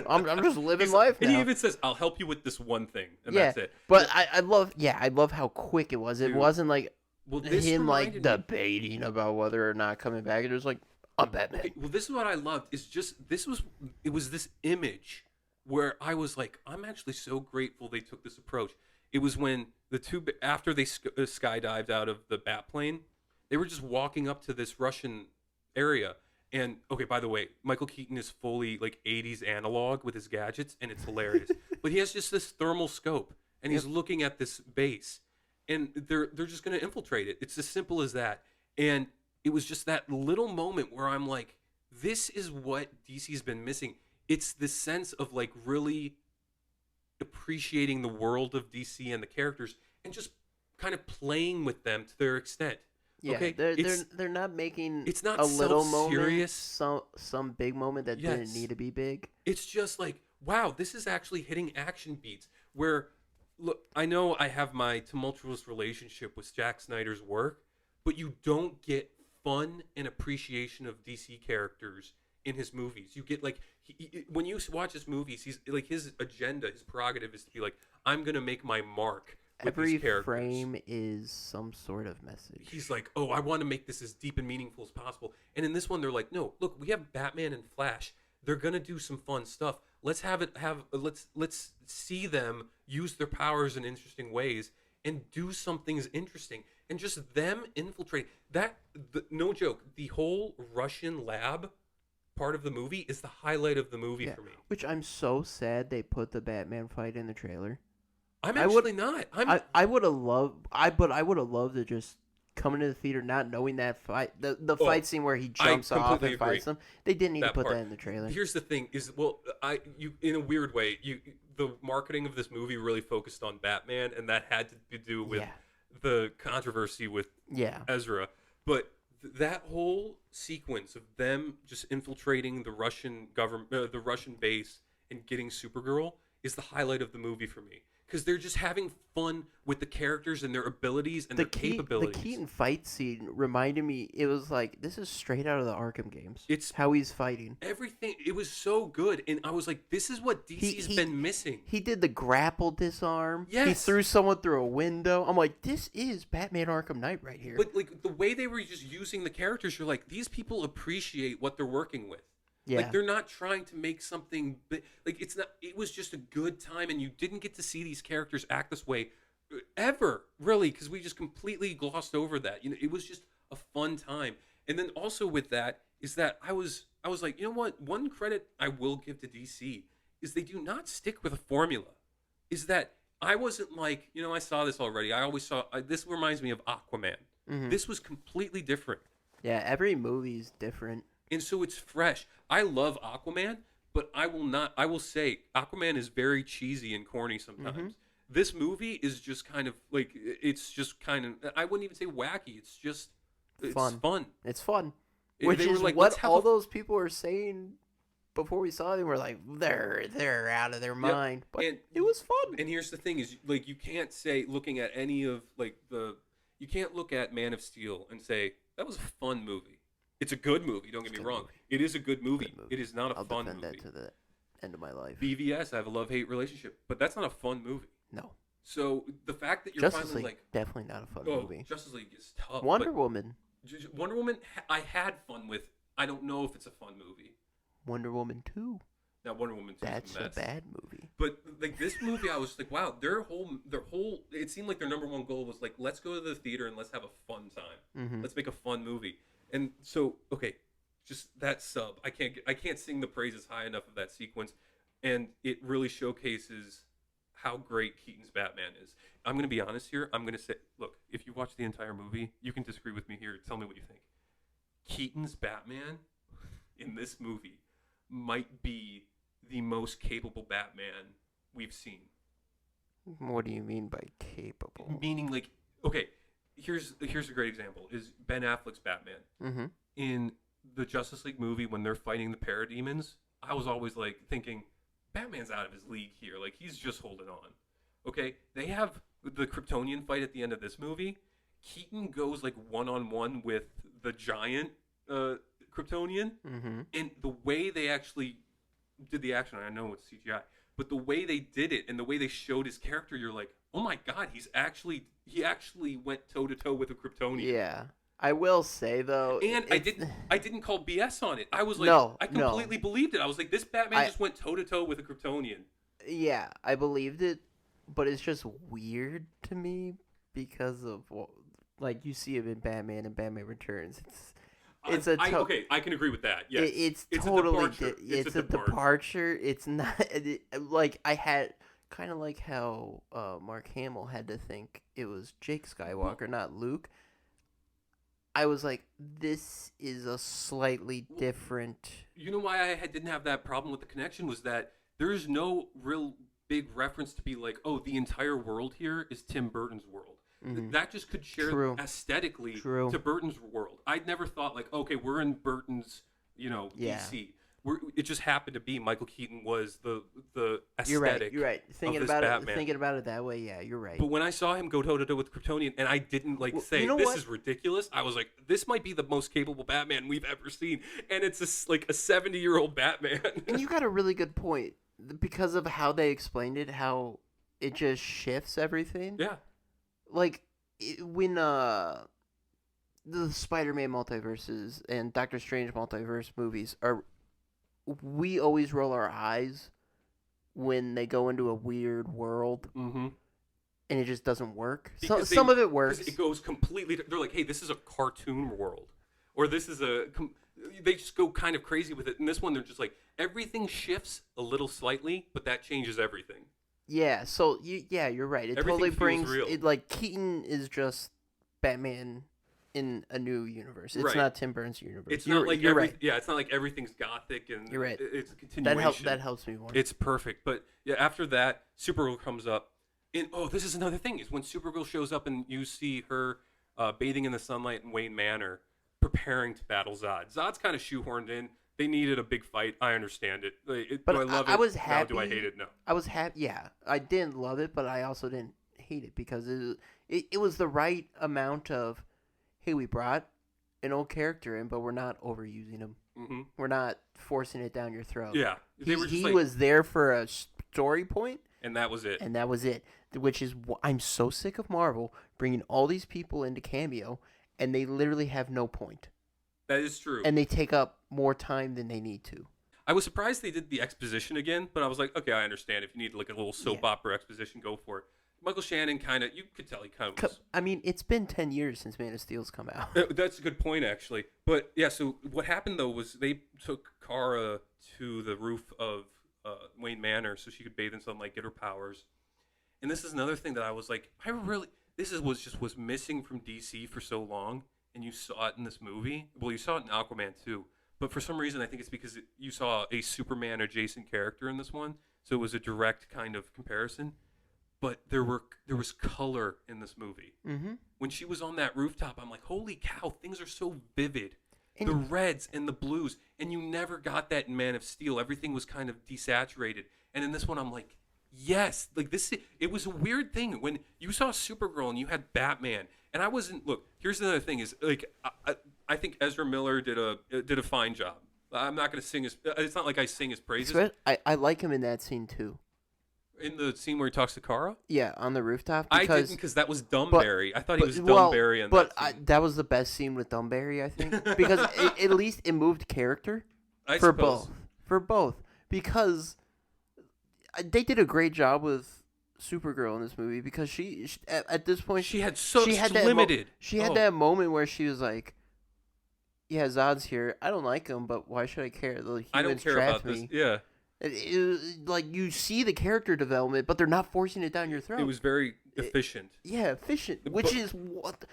I'm just living He's- life and he now. even says, "I'll help you with this one thing," and Yeah, that's it. But I love how quick it was. It Dude, wasn't like Well, this him like reminded me- debating about whether or not coming back. It was like, I'm Batman. Okay, well, this is what I loved. Is just it was this image where I was like, I'm actually so grateful they took this approach. It was when the two after they skydived out of the bat plane, they were just walking up to this Russian area. And okay, by the way, Michael Keaton is fully like 80s analog with his gadgets, and it's hilarious. But he has just this thermal scope, and he's looking at this base, and they're just going to infiltrate it. It's as simple as that. And it was just that little moment where I'm like, this is what DC's been missing. It's this sense of like really appreciating the world of DC and the characters, and just kind of playing with them to their extent. Yeah, Okay, they're not making it's not a little moment, self-serious. some big moment that Yes. didn't need to be big. It's just like, wow, this is actually hitting action beats where, look, I know I have my tumultuous relationship with Zack Snyder's work, but you don't get fun and appreciation of DC characters in his movies. You get like, when you watch his movies, he's like, his agenda, his prerogative is to be like, I'm going to make my mark with Every these characters. frame is some sort of message. He's like, oh, I want to make this as deep and meaningful as possible. And in this one, they're like, no, look, we have Batman and Flash. They're gonna do some fun stuff. Let's let's see them use their powers in interesting ways and do some things interesting. And just them infiltrate no joke. The whole Russian lab part of the movie is the highlight of the movie Yeah. for me. Which I'm so sad they put the Batman fight in the trailer. I'm I would- actually not. I would have loved I would have loved to just come into the theater not knowing that fight the fight scene where he jumps off completely and fights agree. them. They didn't need That to put part. that in the trailer. Here's the thing: is well, you in a weird way, the marketing of this movie really focused on Batman, and that had to do with Yeah. the controversy with Yeah. Ezra. But that whole sequence of them just infiltrating the Russian government, the Russian base, and getting Supergirl is the highlight of the movie for me. Because they're just having fun with the characters and their abilities and their capabilities. The Keaton fight scene reminded me. It was like this is straight out of the Arkham games. It's- how he's fighting. Everything, it was so good, and I was like, "This is what DC's been missing." He did the grapple disarm. He Yes. threw someone through a window. I'm like, this is Batman Arkham Knight right here. But like the way they were just using the characters, you're like, these people appreciate what they're working with. yeah. Like they're not trying to make something like it's not. It was just a good time, and you didn't get to see these characters act this way ever, really, because we just completely glossed over that. You know, it was just a fun time. And then also with that is that I was like, you know what? One credit I will give to DC is they do not stick with a formula. Is that I wasn't like, you know, I saw this already. I always saw this reminds me of Aquaman. Mhm. This was completely different. Yeah, every movie's different. And so it's fresh. I love Aquaman, but I will say Aquaman is very cheesy and corny sometimes. This movie is just kind of like, it's just kind of, I wouldn't even say wacky. It's just it's fun. It's fun. They Which were is like, let's what have all a- those people were saying before we saw them. We're like, they're out of their mind. But And- it was fun. And here's the thing is, like, you can't say, looking at any of, like, you can't look at Man of Steel and say, that was a fun movie. It's a good movie, don't get me a good wrong. movie. It is a good movie. Good movie. It is not a I'll fun defend movie. that to the end of my life. BVS, I have a love-hate relationship, but that's not a fun movie. No. So the fact that you're Justice finally League, like, definitely not a fun oh, movie. Justice League is tough. Wonder But Woman. Wonder Woman, I had fun with. I don't know if it's a fun movie. Wonder Woman 2. Now Wonder Woman 2 That's is a a mess. bad movie. But like this movie, I was like, wow, their whole. It seemed like their number one goal was like, let's go to the theater and let's have a fun time. Mm-hmm. Let's make a fun movie. And so, okay, just that sub, I can't sing the praises high enough of that sequence, and it really showcases how great Keaton's Batman is. I'm gonna be honest here. I'm gonna say, look, if you watch the entire movie, you can disagree with me here. Tell me what you think. Keaton's Batman in this movie might be the most capable Batman we've seen. What do you mean by capable? Meaning, like, okay, here's a great example: is Ben Affleck's Batman Mm-hmm. in the Justice League movie when they're fighting the parademons. I was always like thinking, Batman's out of his league here. Like he's just holding on. Okay, they have the Kryptonian fight at the end of this movie. Keaton goes like one-on-one with the giant Kryptonian, Mm-hmm. and the way they actually did the action, I know it's CGI, but the way they did it and the way they showed his character, you're like, oh my god, he actually went toe to toe with a Kryptonian. Yeah. I will say though, And I didn't call BS on it. I was like, No, I completely believed it. I was like, this Batman I- just went toe to toe with a Kryptonian. Yeah, I believed it, but it's just weird to me because of like you see him in Batman and Batman Returns. It's okay, I can agree with that. Yes, it's a totally departure. it's a departure. It's not like I had kind of like how Mark Hamill had to think it was Jake Skywalker, not Luke. I was like, this is a slightly different. You know why I didn't have that problem with the connection was that there's no real big reference to be like, oh, the entire world here is Tim Burton's world. Mhm. That just could share True. aesthetically True. to Burton's world. I'd never thought like, okay, we're in Burton's, Yeah. DC. It just happened to be Michael Keaton was the aesthetic. You're right. Thinking this about Batman. thinking about it that way, yeah, you're right. But when I saw him go toe to toe with Kryptonian, and I didn't Well, say you know this what? is ridiculous, I was like, this might be the most capable Batman we've ever seen, and it's like a 70-year-old Batman. And you got a really good point because of how they explained it, how it just shifts everything. Yeah, Like when the Spider-Man multiverses and Doctor Strange multiverse movies are, we always roll our eyes when they go into a weird world mm-hmm. and it just doesn't work. Because Some of it works. It goes completely. They're like, hey, this is a cartoon world, or this is they just go kind of crazy with it. And this one, they're just like everything shifts a little slightly, but that changes everything. Yeah, so you're right. It Everything totally feels brings real. it like Keaton is just Batman in a new universe. It's Right. not Tim Burton's universe. It's you're, not like you're right. Yeah, it's not like everything's gothic and You're right. It's a continuation. That helps me more. It's perfect. But yeah, after that, Supergirl comes up, and this is another thing: is when Supergirl shows up and you see her bathing in the sunlight in Wayne Manor, preparing to battle Zod. Zod's kind of shoehorned in. They needed a big fight. I understand it. But do I love it? I was No, happy. do I hate it? No. I was happy. Yeah, I didn't love it, but I also didn't hate it because it was the right amount of, hey, we brought an old character in, but we're not overusing him. Mm-hmm. We're not forcing it down your throat. Yeah, they were just he like, was there for a story point, and that was it. and that was it. Which is I'm so sick of Marvel bringing all these people into cameo, and they literally have no point, That is true. and they take up more time than they need to. I was surprised they did the exposition again, but I was like, okay, I understand. If you need like a little soap opera exposition, go for it. Michael Shannon you could tell he kind of was. I mean, it's been 10 years since Man of Steel's come out. That's a good point, actually. But yeah, so what happened though was they took Kara to the roof of Wayne Manor so she could bathe in sunlight, get her powers. And this is another thing that I was like, was missing from DC for so long, and you saw it in this movie. Well, you saw it in Aquaman too, but for some reason, I think it's because you saw a Superman adjacent character in this one, so it was a direct kind of comparison. But there was color in this movie. Mm-hmm. When she was on that rooftop, I'm like, holy cow, things are so vivid. And- The reds and the blues, and you never got that in Man of Steel. Everything was kind of desaturated. And in this one, I'm like, yes, like it was a weird thing when you saw Supergirl and you had Batman, and I wasn't. Look, here's another thing: is like I think Ezra Miller did a fine job. I'm not going to sing his. It's not like I sing his praises. I like him in that scene too. In the scene where he talks to Kara? Yeah, on the rooftop. I Because, didn't, because that was Dumberry. I thought he was well, Dumberry in but that scene. that was the best scene with Dunberry, I think, because at least it moved character I for suppose. both. For both, because they did a great job with Supergirl in this movie. Because she at this point She had such she had that limited. she had Oh. that moment where she was like, "Yeah, Zod's here. I don't like him, but why should I care? The humans I don't care trapped about me." this. Yeah. Like you see the character development, but they're not forcing it down your throat. It was very efficient. Yeah, efficient, But- which is what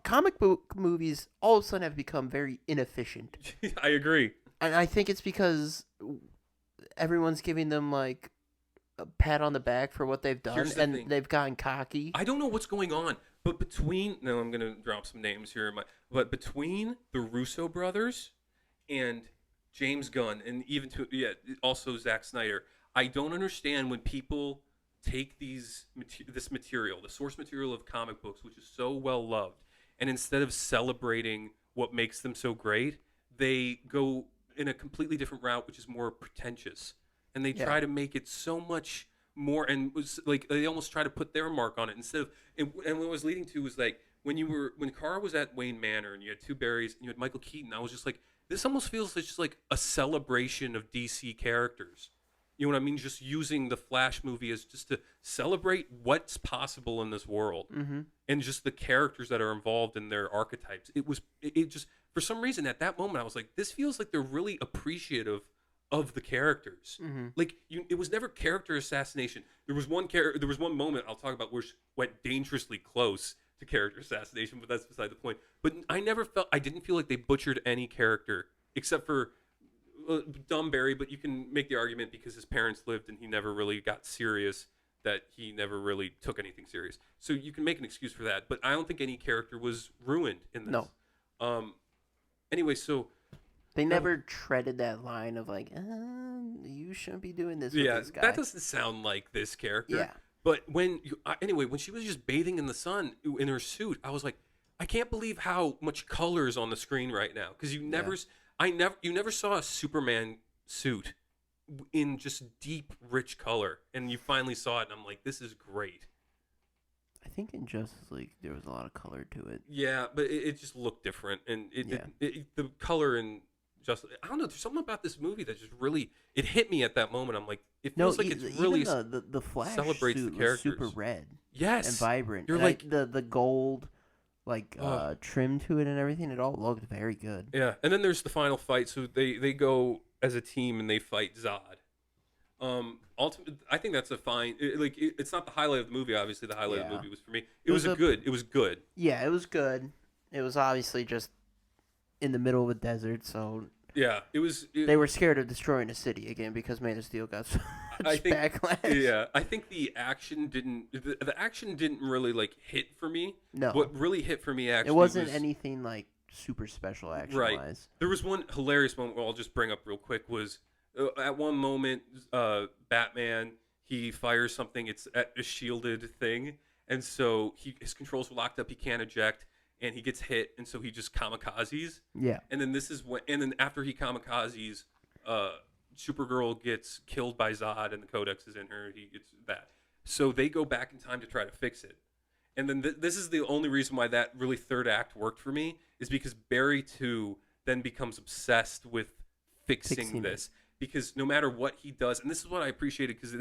comic book movies all of a sudden have become very inefficient, I agree. and I think it's because everyone's giving them like a pat on the back for what they've done, Here's the and thing. they've gotten cocky. I don't know what's going on, but between now I'm gonna drop some names here, but between the Russo brothers and James Gunn, and even also Zack Snyder, I don't understand when people take this material, the source material of comic books, which is so well loved, and instead of celebrating what makes them so great, they go in a completely different route, which is more pretentious, and they try to make it so much more, and was like they almost try to put their mark on it instead of. And what it was leading to was like when Kara was at Wayne Manor and you had two Barrys and you had Michael Keaton, I was just like, this almost feels like just like a celebration of DC characters. You know what I mean? Just using the Flash movie as just to celebrate what's possible in this world, and just the characters that are involved in their archetypes. It just for some reason at that moment I was like, this feels like they're really appreciative of the characters. Like it was never character assassination. There was one moment I'll talk about which went dangerously close to character assassination, but that's beside the point. But I didn't feel like they butchered any character except for Dumberry, but you can make the argument because his parents lived and he never really got serious, that he never really took anything serious. So you can make an excuse for that, but I don't think any character was ruined in this. No. Anyway, so They never treaded that line of like, you shouldn't be doing this with this guy. that doesn't sound like this character. Yeah. But when she was just bathing in the sun in her suit, I was like, I can't believe how much color is on the screen right now, because you never saw a Superman suit in just deep, rich color, and you finally saw it, and I'm like, this is great. I think in Justice League there was a lot of color to it. Yeah, but it just looked different, and the color and just I don't know. There's something about this movie that just really it hit me at that moment. I'm like, it feels like it's really even the Flash celebrates suit the characters. was super red yes and vibrant. You're And like the gold trim to it and everything. It all looked very good. yeah, and then there's the final fight. So they go as a team and they fight Zod. Ultimately, I think that's a fine. It's not the highlight of the movie. Obviously, the highlight of the movie was for me. It was good. It was good. Yeah, it was good. It was obviously just in the middle of a desert, so Yeah, it was. they were scared of destroying a city again because Man of Steel got so much backlash. Yeah, I think the action didn't. The action didn't really like hit for me. No, What really hit for me actually it wasn't was, anything like super special action Right. wise. There was one hilarious moment I'll just bring up real quick. Was at one moment, Batman he fires something. It's at a shielded thing, and so his controls were locked up. He can't eject, and he gets hit, and so he just kamikazes. Yeah. And then after he kamikazes, Supergirl gets killed by Zod, and the Codex is in her. He gets that. So they go back in time to try to fix it. And then this is the only reason why that really third act worked for me, is because Barry 2 then becomes obsessed with fixing this. Because no matter what he does, and this is what I appreciated, because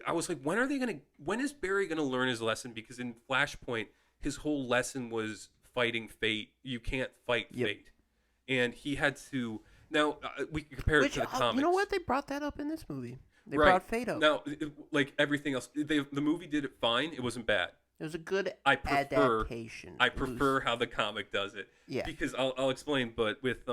I was like, when is Barry gonna learn his lesson? Because in Flashpoint, his whole lesson was fighting fate. You can't fight fate, and he had to. Now we can compare it to the comics. You know what? They brought that up in this movie. They right. brought fate up. Now, like everything else, the movie did it fine. It wasn't bad. It was a good adaptation. I It prefer was- how the comic does it. Yeah. Because I'll explain. But with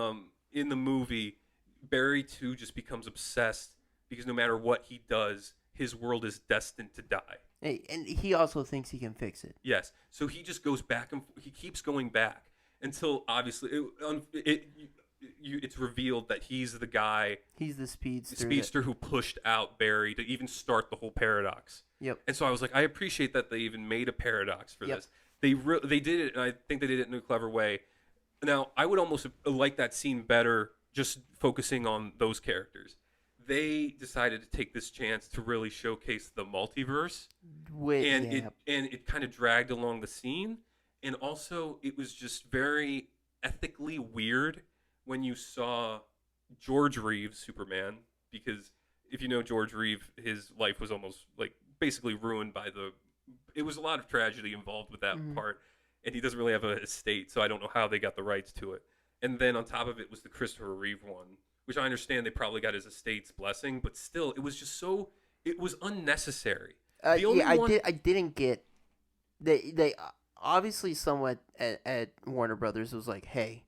in the movie, Barry 2 just becomes obsessed because no matter what he does, his world is destined to die. Hey, and he also thinks he can fix it. Yes. So he just goes back and he keeps going back until obviously it's revealed that he's the guy, He's the speedster. who pushed out Barry to even start the whole paradox. Yep. And so I was like, I appreciate that they even made a paradox for Yep. this. They did it, and I think they did it in a clever way. Now, I would almost like that scene better just focusing on those characters. they decided to take this chance to really showcase the multiverse, and Yeah. it kind of dragged along the scene, and also it was just very ethically weird when you saw George Reeves Superman, because if you know George Reeves, his life was almost like basically ruined by the. It was a lot of tragedy involved with that Mhm. part, and he doesn't really have a estate, so I don't know how they got the rights to it. And then on top of it was the Christopher Reeve one, which I understand they probably got his estate's blessing, but still, it was just so. It was unnecessary. The only Yeah, one, I didn't get. They obviously somewhat at Warner Brothers was like, hey,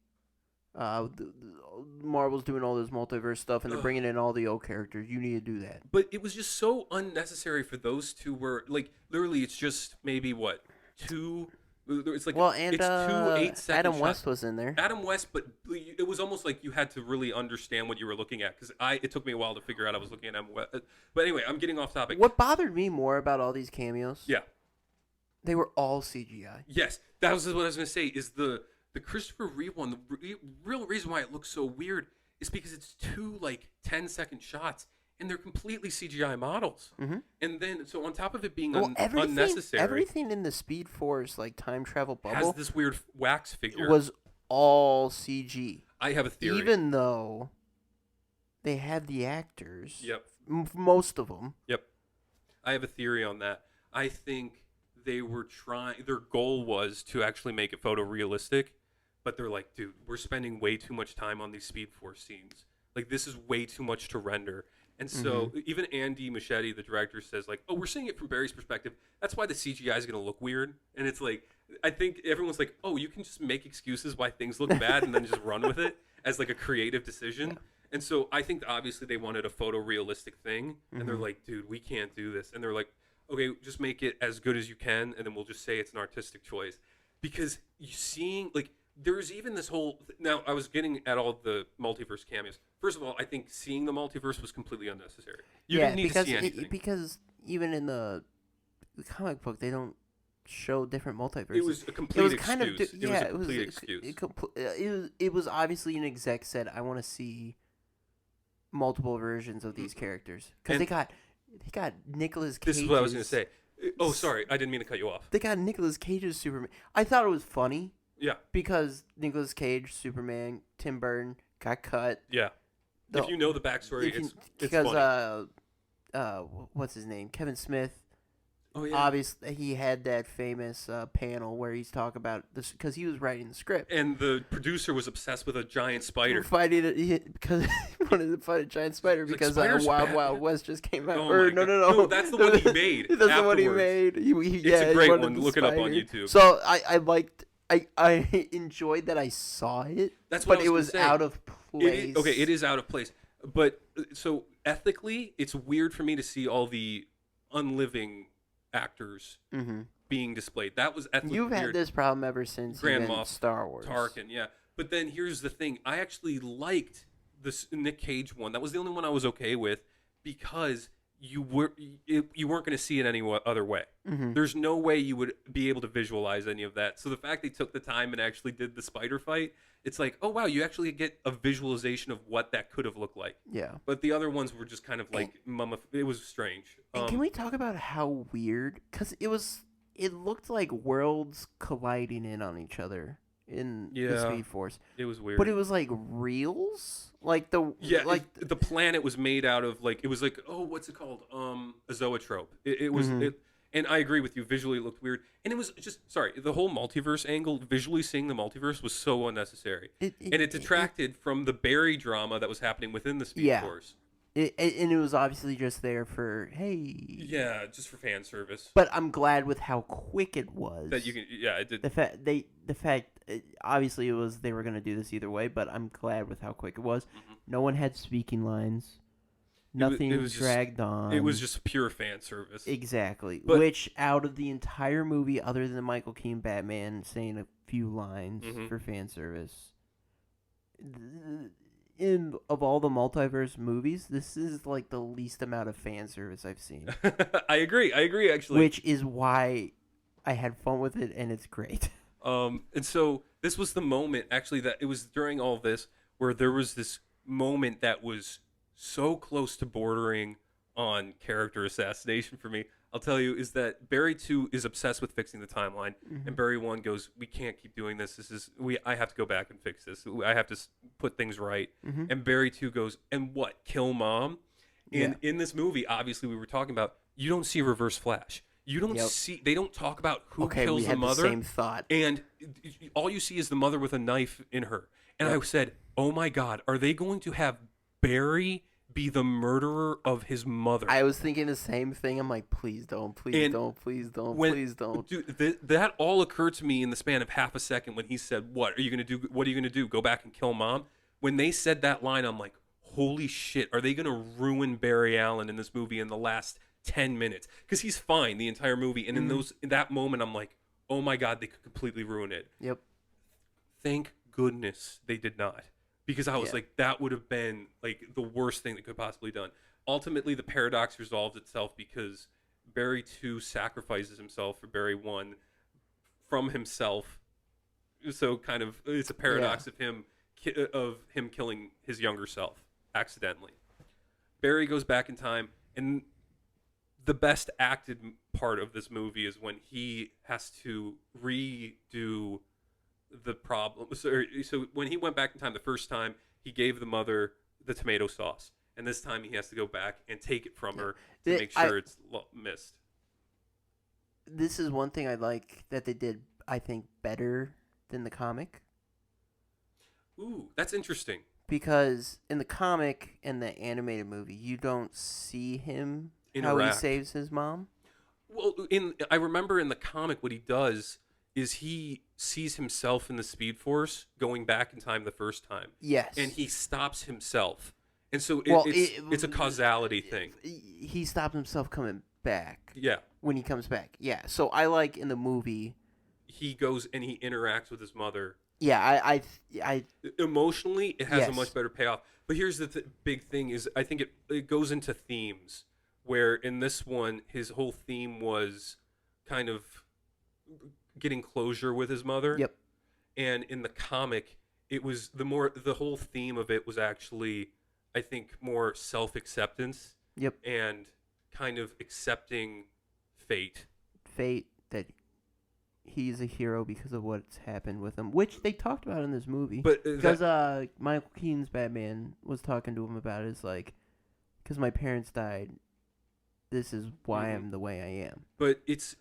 Marvel's doing all this multiverse stuff and they're Ugh. bringing in all the old characters. You need to do that. But it was just so unnecessary for those two. Were like literally, it's just maybe what two. It's like Well, and it's 2 8 second Adam shots. West was in there. Adam West, but it was almost like you had to really understand what you were looking at, because it took me a while to figure out I was looking at Adam West. But anyway, I'm getting off topic. What bothered me more about all these cameos? Yeah. They were all CGI. Yes, that was what I was going to say. Is the Christopher Reeve one? The real reason why it looks so weird is because it's two like 10-second shots, and they're completely CGI models. Mm-hmm. And then so on top of it being Everything, unnecessary, everything in the Speed Force like time travel has bubble this weird wax figure. was all CG. I have a theory. Even though they had the actors. Yep. Most of them. Yep. I have a theory on that. I think they were trying. Their goal was to actually make it photorealistic, but they're like, dude, we're spending way too much time on these Speed Force scenes. Like, this is way too much to render. And so even Andy Muschietti, the director, says like, oh, we're seeing it from Barry's perspective. That's why the CGI is going to look weird. And it's like, I think everyone's like, oh, you can just make excuses why things look bad and then just run with it as like a creative decision. Yeah. And so I think obviously they wanted a photorealistic thing, and they're like, dude, we can't do this. And they're like, okay, just make it as good as you can, and then we'll just say it's an artistic choice. Because you seeing, like, there's even this whole... Now, I was getting at all the multiverse cameos. First of all, I think seeing the multiverse was completely unnecessary. You didn't need to see anything. Because even in the comic book, they don't show different multiverses. It was a complete excuse. It was a complete excuse. It was obviously an exec said, I want to see multiple versions of these characters. Because they got Nicolas Cage. This is what I was going to say. Oh, sorry. I didn't mean to cut you off. They got Nicolas Cage's Superman. I thought it was funny. Yeah. Because Nicolas Cage, Superman, Tim Burton got cut. Yeah. If you know the backstory, it's funny. What's his name? Kevin Smith. Oh, yeah. Obviously, he had that famous panel where he's talking about this because he was writing the script. And the producer was obsessed with a giant spider. Fighting it because he wanted to fight a giant spider because Wild West just came out. Oh no, that's the one he made. That's the one he made. It's a great one. Look it up on YouTube. So I liked. I enjoyed that I saw it. That's what but it was out of place. It is out of place. But so ethically, it's weird for me to see all the unliving actors being displayed. That was ethically You've weird. had this problem ever since Grand Moff Star Wars. Tarkin, yeah. But then here's the thing. I actually liked this Nick Cage one. That was the only one I was okay with because you weren't going to see it any other way. There's no way you would be able to visualize any of that. So the fact they took the time and actually did the spider fight, it's like, oh wow, you actually get a visualization of what that could have looked like. Yeah. But the other ones were just kind of like it was strange. And can we talk about how weird? Because it looked like worlds colliding in on each other in the Speed Force. It was weird. But it was like reels, like the planet was made out of like it was like what's it called? A zoetrope. It was and I agree with you. Visually, it looked weird, and it was just the whole multiverse angle. Visually seeing the multiverse was so unnecessary, and it detracted from the Barry drama that was happening within the Speed Force. And it was obviously just there for just for fan service. But I'm glad with how quick it was. That you can, it did. The fact obviously it was they were gonna do this either way, but I'm glad with how quick it was. No one had speaking lines. Nothing was dragged on. It was just pure fan service. Exactly. Which out of the entire movie, other than the Michael Keaton Batman saying a few lines for fan service, of all the multiverse movies, this is like the least amount of fan service I've seen. I agree actually. Which is why I had fun with it, and it's great. And so this was the moment actually that it was during all this where there was this moment that was so close to bordering on character assassination for me, I'll tell you, is that Barry 2 is obsessed with fixing the timeline, and Barry 1 goes, we can't keep doing this. I have to go back and fix this. I have to put things right. And Barry 2 goes, and what? Kill mom? And in this movie, obviously, we were talking about, you don't see Reverse Flash. You don't see. They don't talk about who kills the mother. The same thought. And all you see is the mother with a knife in her. And I said, "Oh my God, are they going to have Barry be the murderer of his mother?" I was thinking the same thing. I'm like, please don't, please don't, please don't, please don't. Dude, that all occurred to me in the span of half a second when he said, "What are you gonna do? What are you gonna do? Go back and kill mom?" When they said that line, I'm like, "Holy shit! Are they gonna ruin Barry Allen in this movie in the last 10 minutes?" Because he's fine the entire movie, and in that moment, I'm like, "Oh my God, they could completely ruin it." Yep. Thank goodness they did not, because I was like, that would have been like the worst thing that could possibly done. Ultimately, the paradox resolves itself because Barry 2 sacrifices himself for Barry 1 from himself. So kind of it's a paradox of him killing his younger self accidentally. Barry goes back in time, and the best acted part of this movie is when he has to redo the problem. So when he went back in time the first time, he gave the mother the tomato sauce, and this time he has to go back and take it from her to make sure it's missed. This is one thing I like that they did, I think, better than the comic. Ooh, that's interesting. Because in the comic and the animated movie, you don't see him interact. How he saves his mom. Well, I remember in the comic what he does is he sees himself in the Speed Force going back in time the first time. Yes. And he stops himself. And so it's a causality thing. He stops himself coming back. Yeah. When he comes back. Yeah. So I like in the movie. He goes and he interacts with his mother. Yeah, I emotionally, it has a much better payoff. But here's the big thing is I think it goes into themes, where in this one, his whole theme was kind of getting closure with his mother. Yep. And in the comic, it was the whole theme of it was actually, I think, more self-acceptance. Yep. And kind of accepting fate. Fate, that he's a hero because of what's happened with him, which they talked about in this movie. But because Michael Keaton's Batman was talking to him about it, it's like, because my parents died, this is why I'm the way I am. But it's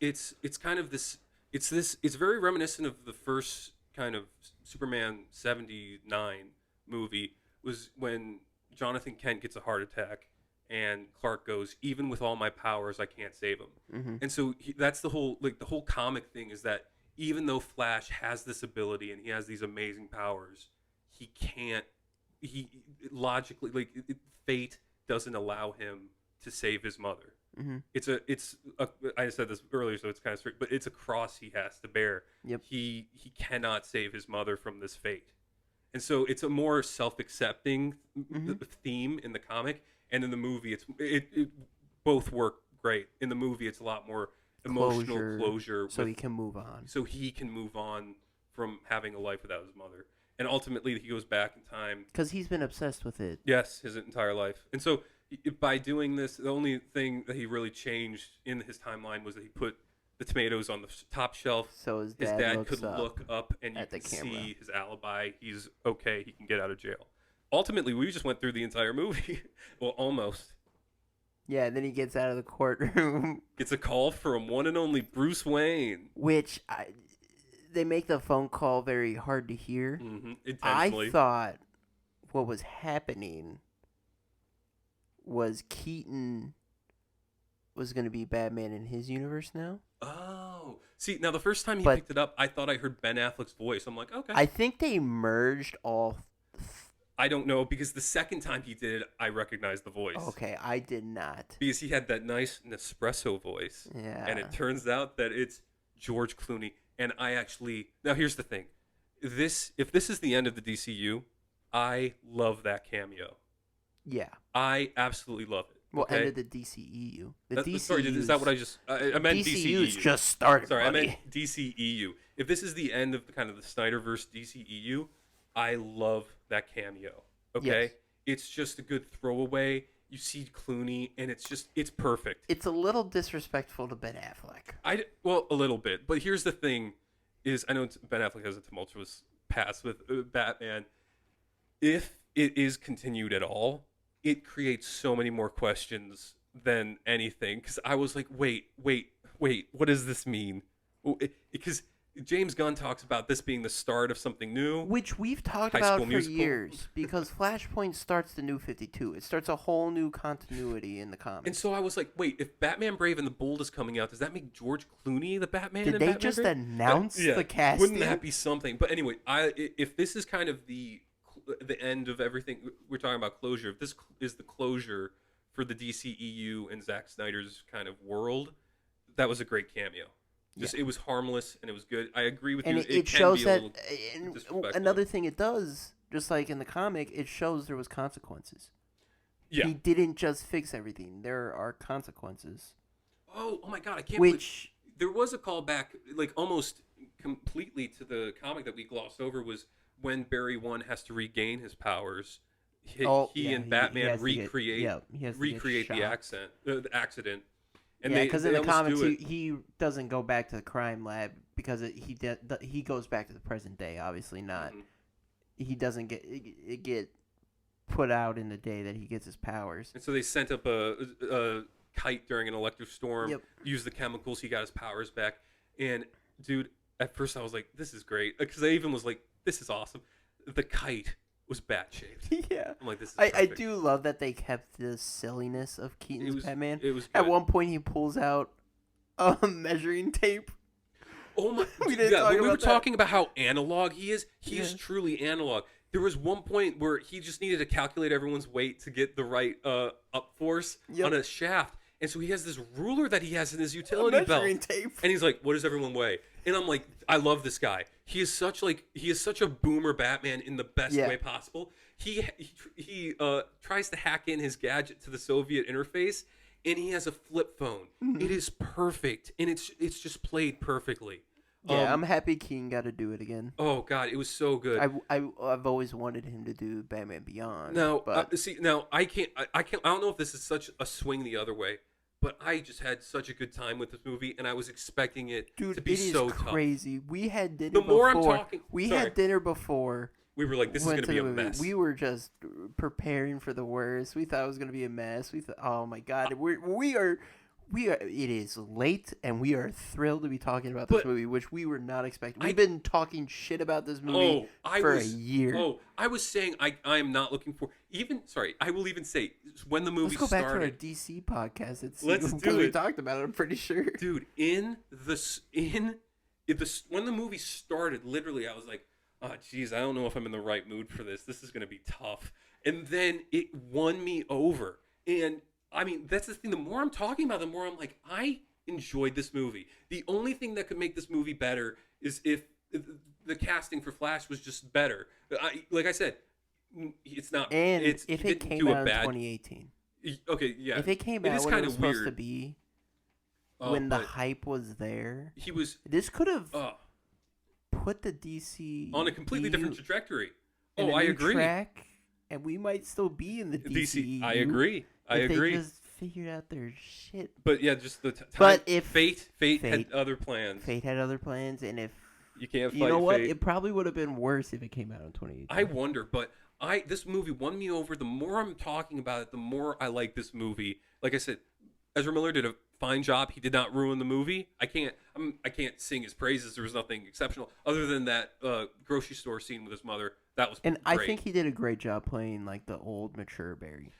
kind of this. It's very reminiscent of the first kind of Superman 79 movie, was when Jonathan Kent gets a heart attack and Clark goes, "Even with all my powers, I can't save him." Mm-hmm. And so that's the whole comic thing, is that even though Flash has this ability and he has these amazing powers, he can't. He logically, fate doesn't allow him to save his mother. Mm-hmm. I said this earlier, so it's kind of straight, but it's a cross he has to bear. Yep. He cannot save his mother from this fate, and so it's a more self-accepting theme in the comic, and in the movie, it both work great. In the movie, it's a lot more emotional closure, so he can move on. So he can move on from having a life without his mother, and ultimately he goes back in time because he's been obsessed with it. Yes, his entire life, and so. By doing this, the only thing that he really changed in his timeline was that he put the tomatoes on the top shelf, so his dad could look up and you could see his alibi. He's okay. He can get out of jail. Ultimately, we just went through the entire movie. Well, almost. Yeah, then he gets out of the courtroom. Gets a call from one and only Bruce Wayne. Which, they make the phone call very hard to hear. Mm-hmm. Intentionally. I thought what was happening was Keaton was going to be Batman in his universe now. Oh. See, now the first time he picked it up, I thought I heard Ben Affleck's voice. I'm like, okay. I think they merged all. I don't know, because the second time he did it, I recognized the voice. Okay, I did not. Because he had that nice Nespresso voice. Yeah. And it turns out that it's George Clooney. And I actually... Now, here's the thing. If this is the end of the DCU, I love that cameo. Yeah. I absolutely love it. Well, end of the DCEU. Sorry, is that what I just... I meant DCEU's just started, Sorry, buddy. I meant DCEU. If this is the end of the Snyderverse DCEU, I love that cameo. Okay? Yes. It's just a good throwaway. You see Clooney, and it's perfect. It's a little disrespectful to Ben Affleck. Well, a little bit, but here's the thing: is I know Ben Affleck has a tumultuous past with Batman. If it is continued at all, it creates so many more questions than anything. Because I was like, wait, what does this mean? Because James Gunn talks about this being the start of something new. Which we've talked High about School for Musical. years, because Flashpoint starts the New 52. It starts a whole new continuity in the comics. And so I was like, wait, if Batman Brave and the Bold is coming out, does that make George Clooney the Batman? Did in they Batman just Brave? announce Yeah. the casting? Wouldn't that be something? But anyway, if this is kind of the end of everything, we're talking about closure. If this is the closure for the DCEU and Zack Snyder's kind of world, that was a great cameo. Just It was harmless and it was good. I agree with And you. it can shows be a that. little And disrespectful. another thing it does, just like in the comic, it shows there was consequences. Yeah. He didn't just fix everything. There are consequences. Oh my God! I can't believe Which there was a callback, like almost completely to the comic that we glossed over, was when Barry 1 has to regain his powers. He and Batman has to get- recreate he has to get recreate the shocked. accident. And Yeah, because in they the almost comics do it. he doesn't go back to the crime lab because he goes back to the present day. Obviously not. Mhm. He doesn't get put out in the day that he gets his powers. And so they sent up a kite during an electric storm, Yep. used the chemicals, he got his powers back. And dude, at first I was like, this is great. Because I even was like, this is awesome. The kite was bat shaped. Yeah. I'm like, this is I perfect. do love that they kept the silliness of Keaton's Batman. It was At good. one point, he pulls out a measuring tape. Oh my! We didn't talk when we about were that. talking about how analog he is, he is Yeah. truly analog. There was one point where he just needed to calculate everyone's weight to get the right up force Yep. on a shaft, and so he has this ruler that he has in his A utility belt, measuring tape. and he's like, "What does everyone weigh?" And I'm like, "I love this guy. He is such a boomer Batman in the best Yeah. way possible. He tries to hack in his gadget to the Soviet interface." And he has a flip phone. Mm-hmm. It is perfect, and it's just played perfectly. Yeah, I'm happy Keaton got to do it again. Oh God, it was so good. I've always wanted him to do Batman Beyond. Now, but I can't. I don't know if this is such a swing the other way, but I just had such a good time with this movie, and I was expecting it dude, to be it is so tough. crazy. We had dinner The more I'm before. talking- we sorry. had dinner before. We were like, this is went going to be the a movie. mess. We were just preparing for the worst. We thought it was going to be a mess. We thought, oh my god, we are. It is late, and we are thrilled to be talking about this But- movie, which we were not expecting. We've been talking shit about this movie for a year. I was saying I am not looking for even. Sorry, I will even say when the movie Let's go back to our started, DC podcast. Let's because do we it. talked about it. I'm pretty sure. dude. When the movie started, literally, I was like, oh, geez, I don't know if I'm in the right mood for this. This is going to be tough. And then it won me over. And I mean, that's the thing. The more I'm talking about, the more I'm like, I enjoyed this movie. The only thing that could make this movie better is if the casting for Flash was just better. Like I said, it's not. And it's, if he it didn't came do out a in bad. 2018, Okay, yeah. if it came It out is when it kinda was supposed to weird. be, Oh, when the but hype was there, he was this could have uh, put the DC on a completely different trajectory. in Oh, a I new agree. track, and we might still be in the DCEU. I agree. I if agree. They just figured out their shit. But yeah, just the time. But if fate had Fate- other plans. Fate had other plans, and if You can't fight you know what, fate. it probably would have been worse if it came out in 2018. I wonder, but this movie won me over. The more I'm talking about it, the more I like this movie. Like I said, Ezra Miller did a fine job. He did not ruin the movie. I can't sing his praises. There was nothing exceptional other than that grocery store scene with his mother. That was And great. I think he did a great job playing like the old mature Barry.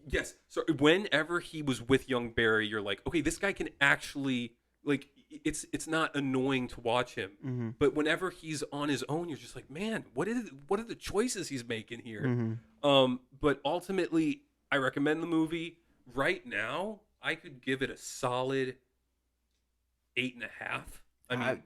Yes. So whenever he was with young Barry, you're like, okay, this guy can actually like. It's not annoying to watch him. Mm-hmm. But whenever he's on his own, you're just like, man, what are the choices he's making here? Mm-hmm. But ultimately, I recommend the movie. Right now, I could give it a solid 8.5. I mean,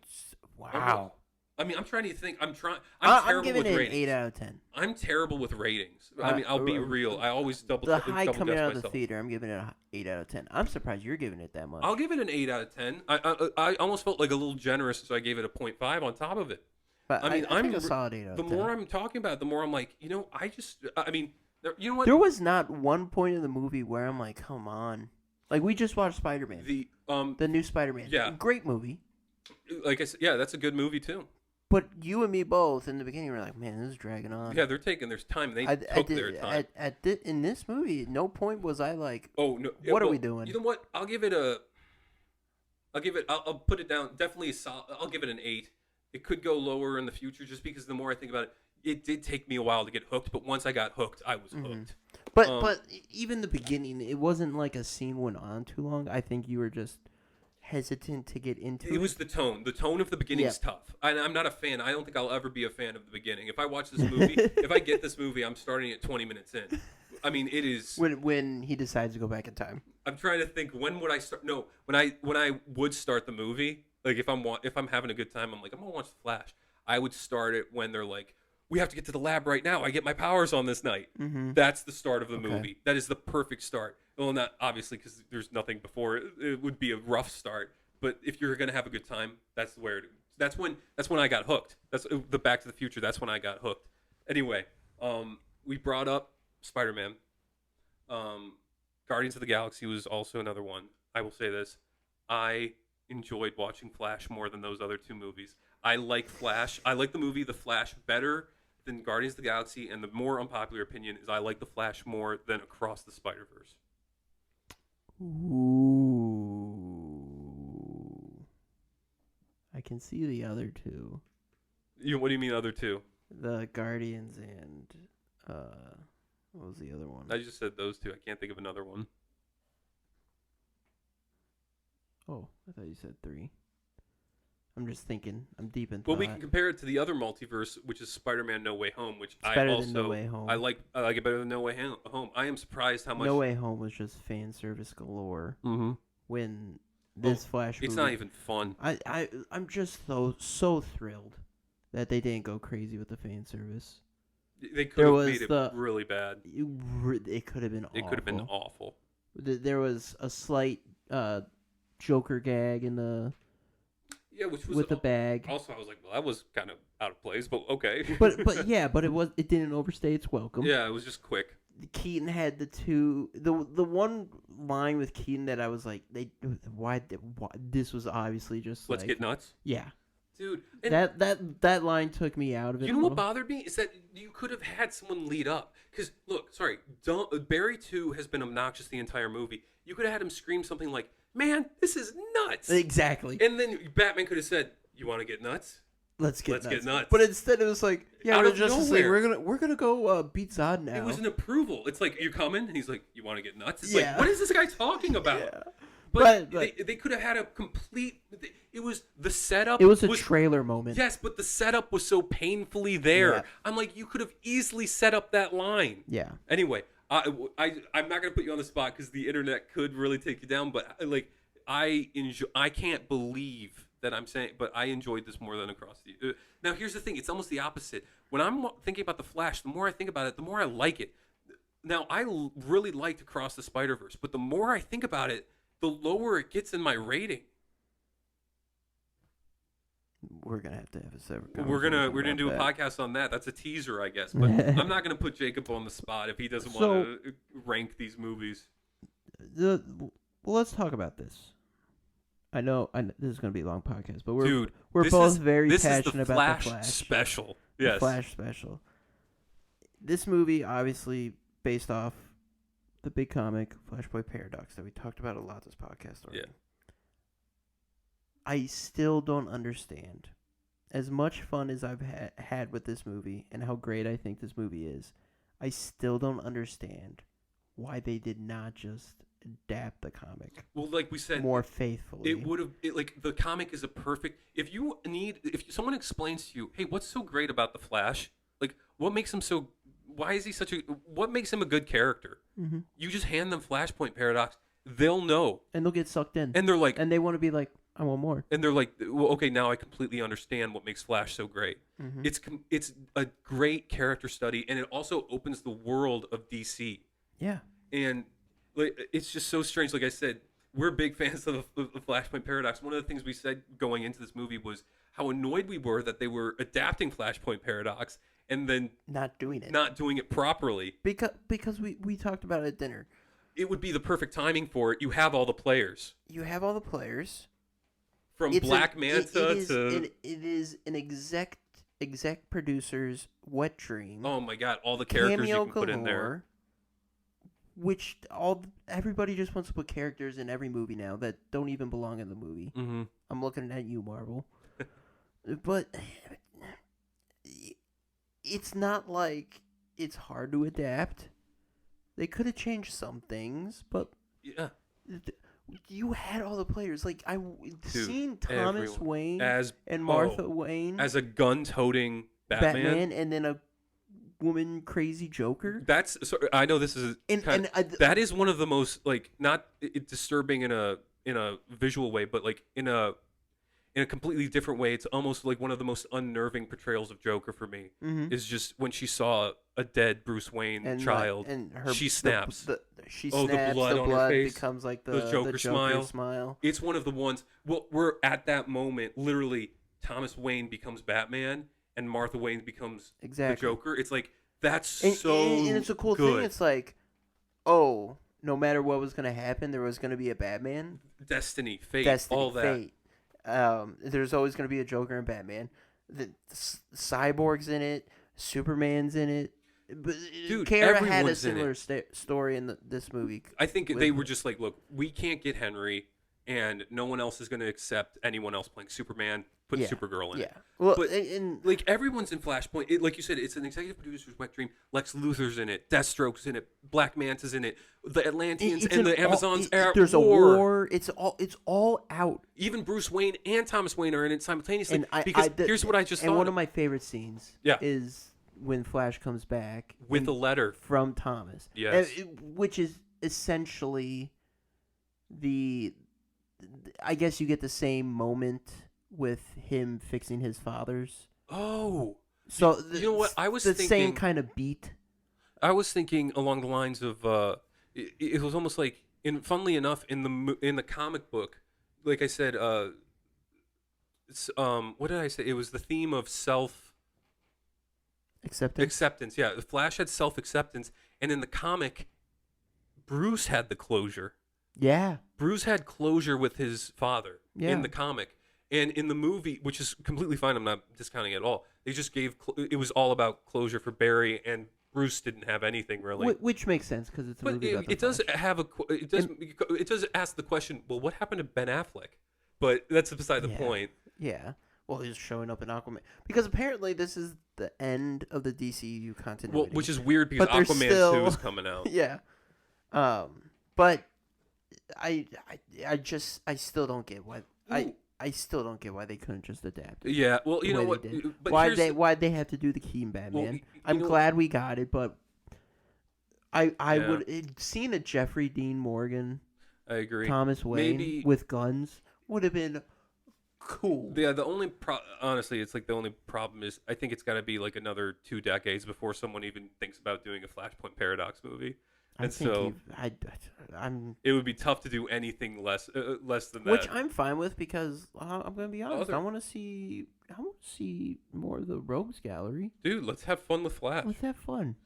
wow. I mean, I'm trying to think. I'm I'm terrible giving with it an ratings. 8 out of 10. I'm terrible with ratings. I mean, I'll be real. I always double The high double coming guess out of the myself. theater, I'm giving it an 8 out of 10. I'm surprised you're giving it that much. I'll give it an 8 out of 10. I almost felt like a little generous, so I gave it a 0.5 on top of it. But I mean, I think a solid 8 out The of 10. more I'm talking about it, the more I'm like, I mean, You know what? There was not one point in the movie where I'm like, come on. Like, we just watched Spider-Man. The new Spider-Man. Yeah. Great movie. Like I said, yeah, that's a good movie too. But you and me both, in the beginning, were like, man, this is dragging on. Yeah, they're taking their time. They took their time. In this movie, at no point was I like, oh, no. What are we doing? You know what? I'll put it down. Definitely I'll give it an 8. It could go lower in the future just because the more I think about it, it did take me a while to get hooked. But once I got hooked, I was hooked. But even the beginning, it wasn't like a scene went on too long. I think you were just hesitant to get into it. It was the tone. The tone of the beginning is tough. I'm not a fan. I don't think I'll ever be a fan of the beginning. If I watch this movie, if I get this movie, I'm starting at 20 minutes in. I mean, it is when he decides to go back in time. I'm trying to think, when would I start? No, when I would start the movie, like if I'm having a good time, I'm like, I'm gonna watch The Flash. I would start it when they're like, we have to get to the lab right now. I get my powers on this night. Mm-hmm. That's the start of the movie. That is the perfect start. Well, not obviously because there's nothing before it. It would be a rough start. But if you're gonna have a good time, that's where. That's when I got hooked. That's the Back to the Future. That's when I got hooked. Anyway, we brought up Spider-Man. Guardians of the Galaxy was also another one. I will say this: I enjoyed watching Flash more than those other two movies. I like Flash. I like the movie The Flash better than Guardians of the Galaxy, and the more unpopular opinion is I like The Flash more than Across the Spider-Verse. Ooh. I can see the other two. What do you mean other two? The Guardians and what was the other one? I just said those two. I can't think of another one. Oh, I thought you said 3. I'm just thinking. I'm deep in thought. Well, we can compare it to the other multiverse, which is Spider-Man No Way Home, which it's better than No Way Home. I like it better than No Way Home. I am surprised how much No Way Home was just fan service galore. Mm-hmm. When this Flash movie, it's not even fun. I'm just so thrilled that they didn't go crazy with the fan service. They could have made it really bad. It could have been awful. It could have been awful. There was a slight Joker gag in the which was with the bag. Also, I was like, well, that was kind of out of place, but okay. but it didn't overstay its welcome. Yeah, it was just quick. Keaton had the one line with Keaton that I was like, why this was obviously just let's get nuts. Yeah. Dude, that line took me out of it. You know what bothered me is that you could have had someone lead up. Because look, Barry 2 has been obnoxious the entire movie. You could have had him scream something like, "Man, this is nuts!" Exactly. And then Batman could have said, "You want to get nuts? Let's get nuts." nuts." But instead, it was like, "Yeah, out we're of Justice nowhere. League. We're gonna go beat Zod now." It was an approval. It's like, "You coming?" And he's like, "You want to get nuts?" It's Yeah. like, what is this guy talking about? Yeah. But But they could have had a complete. It was the setup. It was a trailer moment. Yes, but the setup was so painfully there. Yeah. I'm like, you could have easily set up that line. Yeah. Anyway, I'm not gonna put you on the spot because the internet could really take you down. But I can't believe that I'm saying, but I enjoyed this more than Across the. Now here's the thing: it's almost the opposite. When I'm thinking about the Flash, the more I think about it, the more I like it. Now I really liked Across the Spider-Verse, but the more I think about it, the lower it gets in my rating. We're gonna have to have a separate. We're gonna do a podcast on that. That's a teaser, I guess. But I'm not gonna put Jacob on the spot if he doesn't want to rank these movies. Well, let's talk about this. I know this is gonna be a long podcast, but we're both very passionate about the Flash special. Yes, the Flash special. This movie, obviously, based off the big comic Flashpoint Paradox that we talked about a lot this podcast already. Yeah. I still don't understand. As much fun as I've had with this movie and how great I think this movie is, I still don't understand why they did not just adapt the comic. Well, like we said, more faithfully. It would have like the comic is a perfect. If someone explains to you, hey, what's so great about the Flash? Like, what makes him so? Why is he such a? What makes him a good character? Mm-hmm. You just hand them Flashpoint Paradox, they'll know, and they'll get sucked in, and they're like, and they want to be like, I want more. And they're like, well, okay, now I completely understand what makes Flash so great. Mm-hmm. It's a great character study, and it also opens the world of DC. Yeah. And it's just so strange. Like I said, we're big fans of the Flashpoint Paradox. One of the things we said going into this movie was how annoyed we were that they were adapting Flashpoint Paradox and then not doing it. not doing it properly. Because we talked about it at dinner. It would be the perfect timing for it. You have all the players. You have all the players. From It's Black Manta to... It is an exec producer's wet dream. Oh my god, all the characters you Cameo can put in there. galore, which everybody just wants to put characters in every movie now that don't even belong in the movie. Mm-hmm. I'm looking at you, Marvel. But it's not like it's hard to adapt. They could have changed some things, but Yeah. you had all the players. Like Dude, seeing Thomas everyone. Wayne As and Martha Wayne as a gun-toting Batman. and then a woman crazy Joker. That's I know this is that is one of the most like not disturbing in a visual way, but like in a completely different way. It's almost like one of the most unnerving portrayals of Joker for me. Mhm. Is just when she saw a dead Bruce Wayne child, and she snaps. She Oh, the snaps. blood The on her blood face. becomes like The the Joker Joker smile. It's one of the ones. Well, we're at that moment. Literally, Thomas Wayne becomes Batman, and Martha Wayne becomes Exactly. the Joker. It's like that's And it's a cool good. thing. It's like, oh, no matter what was gonna happen, there was gonna be a Batman. Destiny, fate, Destiny, all that. fate. There's always gonna be a Joker and Batman. The Cyborg's in it. Superman's in it. But Dude, Kara had a everyone's in similar story in this movie. I think they were just like, look, we can't get Henry, and no one else is going to accept anyone else playing Superman. Put Yeah. Supergirl in Yeah. it. Well, But and like everyone's in Flashpoint. Like you said, it's an executive producer's wet dream. Lex Luthor's in it. Deathstroke's in it. Black Manta's in it. The Atlanteans it's and an the Amazons are at there's war. a war. It's all out. Even Bruce Wayne and Thomas Wayne are in it simultaneously. And because here's what I just and thought. one of my favorite scenes Yeah. is when Flash comes back with and- a letter. from Thomas. Yes. Which is essentially I guess you get the same moment with him fixing his father's. Oh. So You know what? I was the thinking same kind of beat. I was thinking along the lines of it was almost like funnily enough in the comic book, like I said, what did I say? It was the theme of acceptance. Yeah, the Flash had self-acceptance, and in the comic, Bruce had the closure. Yeah. Bruce had closure with his father Yeah. in the comic, and in the movie, which is completely fine. I'm not discounting it at all. They just gave it was all about closure for Barry, and Bruce didn't have anything really. Which makes sense because it's a But movie about the it does Flash. have it does ask the question. Well, what happened to Ben Affleck? But that's beside the Yeah. point. Yeah. Well, he's showing up in Aquaman because apparently this is the end of the DCU continuity. Well, which is weird because But there's Aquaman still- 2 is coming out. Yeah. But I still don't get why I still don't get why they couldn't just adapt it. Yeah. Well, you the know way what? they did. But Why'd they have to do the Keaton Batman? you I'm know- glad we got it, but I Yeah. would seeing a Jeffrey Dean Morgan, I agree. Thomas Wayne Maybe- with guns would have been cool. Yeah. The only honestly, it's like the only problem is I think it's got to be like another 2 decades before someone even thinks about doing a Flashpoint Paradox movie. And so I'm it would be tough to do anything less than that. which I'm fine with because I'm gonna be honest. Other- I want to see more of the Rogues Gallery. Dude, let's have fun with Flash. Let's have fun.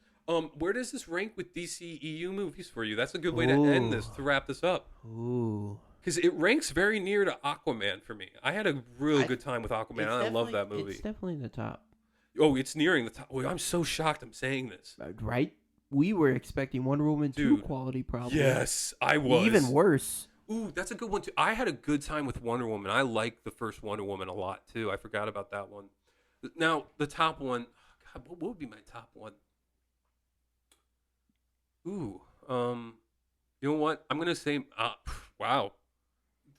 Where does this rank with DCEU movies for you? That's a good way to end this, to wrap this up. Ooh, Because it ranks very near to Aquaman for me. I had a real good time with Aquaman. It's I love definitely- that movie. It's definitely in the top, Oh, it's nearing the top. Oh, I'm so shocked I'm saying this. right? We were expecting Wonder Woman 2 Dude, quality, probably. Yes, I was. Even worse. Ooh, that's a good one, too. I had a good time with Wonder Woman. I like the first Wonder Woman a lot, too. I forgot about that one. Now, the top one. God, what would be my top one? Ooh, you know what? I'm going to say, wow.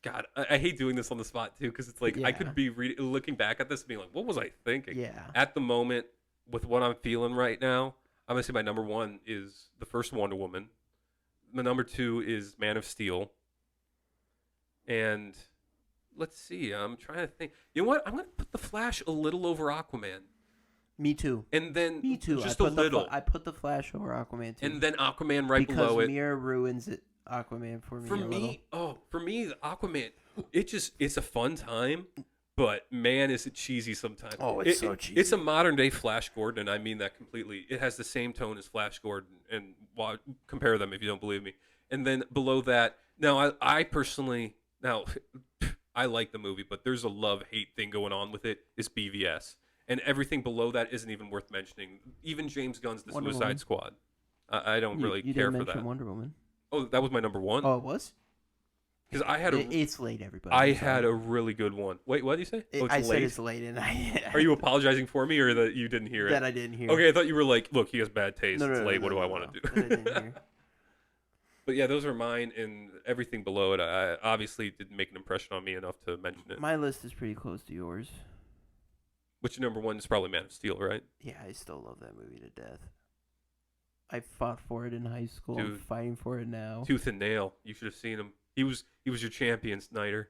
God, I hate doing this on the spot, too, because it's like I could be looking back at this and being like, what was I thinking? Yeah. At the moment, with what I'm feeling right now, I'm going to say my number 1 is the first Wonder Woman. My number 2 is Man of Steel. And let's see, I'm trying to think. You know what? I'm going to put The Flash a little over Aquaman. Me too. And then Me too. just a little. I put the Flash over Aquaman too. And then Aquaman right because below it. Mira ruins it. Aquaman for me. For me, the Aquaman, it's a fun time, but man, is it cheesy sometimes. Oh, it's so It's cheesy. a modern day Flash Gordon, and I mean that completely. It has the same tone as Flash Gordon, and compare them if you don't believe me. And then below that, now I personally now I like the movie, but there's a love hate thing going on with it. Is BVS, and everything below that isn't even worth mentioning. Even James Gunn's The Wonder Suicide Woman. Squad. I don't really You care didn't for mention that. Wonder Woman. Oh, that was my number one. Oh, it was. Because I had It's late, everybody. I I'm had sorry. a really good one. Wait, what did you say? Oh, it's I said late. it's late, and I. Are you apologizing for me, or that you didn't hear it? that I didn't hear? Okay, I thought you were like, look, he has bad taste. No, It's no, late. no, What no, do I no, want to that I do? didn't hear. But yeah, those are mine, and everything below it, I obviously didn't make an impression on me enough to mention it. My list is pretty close to yours. Which number one is probably Man of Steel, right? Yeah, I still love that movie to death. I fought for it in high school. I'm Dude. fighting for it now. Tooth and nail. You should have seen him. He was your champion, Snyder.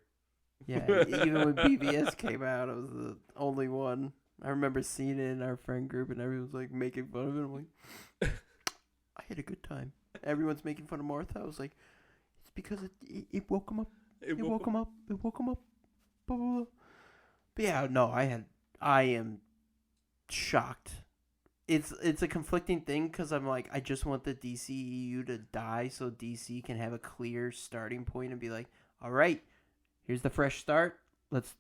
Yeah, even when BVS came out, I was the only one. I remember seeing it in our friend group, and everyone was like making fun of it. I'm like, I had a good time. Everyone's making fun of Martha. I was like, it's because it woke him up. It woke him up. It woke him up. Blah, blah, blah. But yeah, no, I am shocked. It's a conflicting thing because I'm like, I just want the DCEU to die so DC can have a clear starting point and be like, all right, here's the fresh start. Let's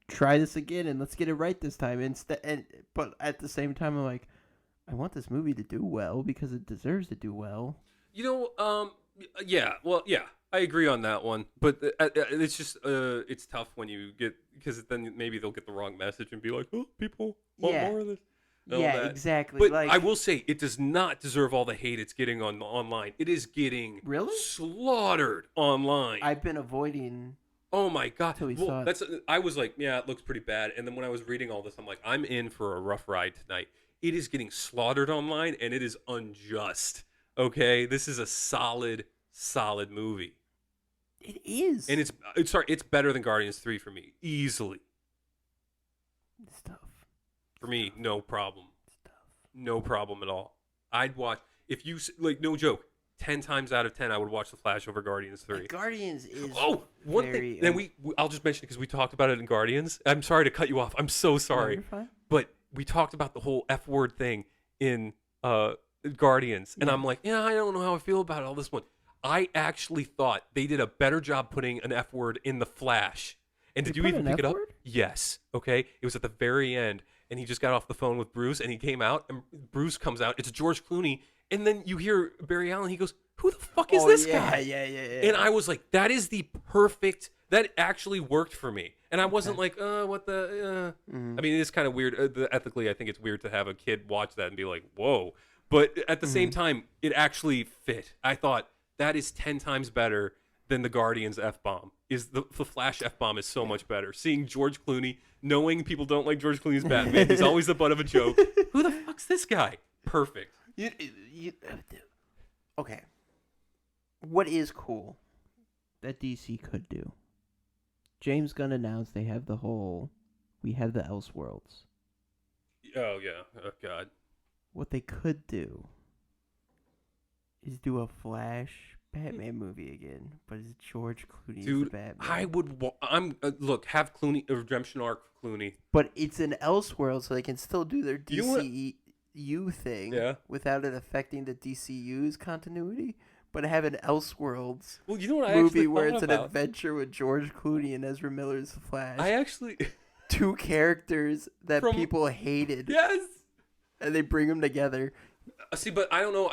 try this again and let's get it right this time. But at the same time, I'm like, I want this movie to do well because it deserves to do well. You know, yeah, well, yeah, I agree on that one. But it's just, it's tough when you get, because then maybe they'll get the wrong message and be like, oh, people want Yeah. more of this. and all Yeah, that. exactly. But like, I will say, it does not deserve all the hate it's getting online. It is getting Really? slaughtered online. I've been avoiding. Oh my god! Till we saw it. I was like, yeah, it looks pretty bad. And then when I was reading all this, I'm like, I'm in for a rough ride tonight. It is getting slaughtered online, and it is unjust. Okay, this is a solid movie, It is. and it's better than Guardians 3 for me, easily. It's tough. For me, no problem, It's tough. no problem at all. I'd watch if you like, no joke. 10 times out of 10, I would watch The Flash over Guardians 3. Like, Guardians is. Oh, one very, thing. Then I'll just mention it because we talked about it in Guardians. I'm sorry to cut you off. I'm so No, sorry. you're fine. But we talked about the whole F word thing in Guardians. And Yeah. I'm like, yeah, I don't know how I feel about all this one. I actually thought they did a better job putting an F word in The Flash. And They did you put even an pick it up? F-word? Yes. Okay. It was at the very end. And he just got off the phone with Bruce and he came out and Bruce comes out. It's George Clooney. And then you hear Barry Allen. He goes, who the fuck is this guy? Yeah. And I was like, that is the perfect. That actually worked for me. And I wasn't like, what the. Mhm. I mean, it is kind of weird. Ethically, I think it's weird to have a kid watch that and be like, whoa. But at the same time, it actually fit. I thought that is 10 times better than the Guardians F bomb. Is the Flash F bomb is so much better. Seeing George Clooney, knowing people don't like George Clooney's Batman, he's always the butt of a joke. Who the fuck's this guy? Perfect. Okay. What is cool that DC could do? James Gunn announced they have we have the Elseworlds. Oh yeah. Oh god. What they could do is do a Flash Batman movie again, but it's George Clooney as the Dude, Batman. I would. Look, have Clooney a redemption arc for Clooney. But it's an Elseworld, so they can still do their You know what- DCU thing Yeah. without it affecting the DCU's continuity. But have an Elseworlds Well, you know what I movie actually where thought it's an about? adventure with George Clooney and Ezra Miller's Flash. I actually. Two characters that From- people hated, Yes. and they bring them together. See, but I don't know.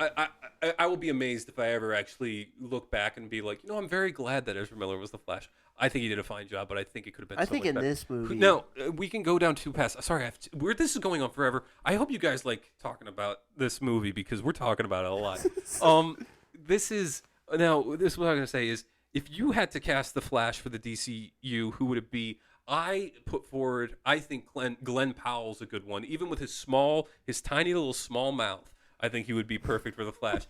I will be amazed if I ever actually look back and be like, I'm very glad that Ezra Miller was the Flash. I think he did a fine job, but I think it could have been. I so think much in better. this movie, Now we can go down two paths. Sorry, this is going on forever. I hope you guys like talking about this movie because we're talking about it a lot. This is what I'm gonna say is if you had to cast the Flash for the DCU, who would it be? I put forward. I think Glenn Powell's a good one, even with his tiny little small mouth. I think he would be perfect for the Flash.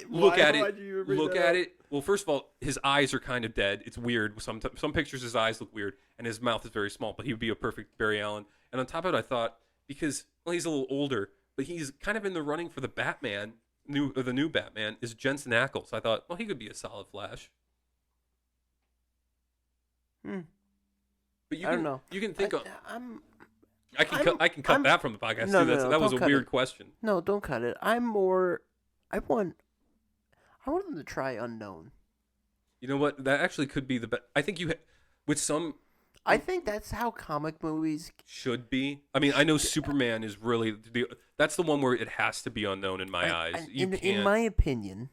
Look at it. Well, first of all, his eyes are kind of dead. It's weird. Some pictures, his eyes look weird, and his mouth is very small. But he would be a perfect Barry Allen. And on top of it, I thought because he's a little older, but he's kind of in the running for the Batman, the new Batman is Jensen Ackles. I thought, well, he could be a solid Flash. But But you I can don't know. you can think of. I'm I can cut I'm- that from the podcast No, too. no, no, That was don't a cut weird it. question. no, don't cut it. I want them to try Unknown. You know what? That actually could be the best. I think with some I think that's how comic movies. should be. I mean, I know Superman is really that's the one where it has to be unknown in my eyes. You in can't my opinion,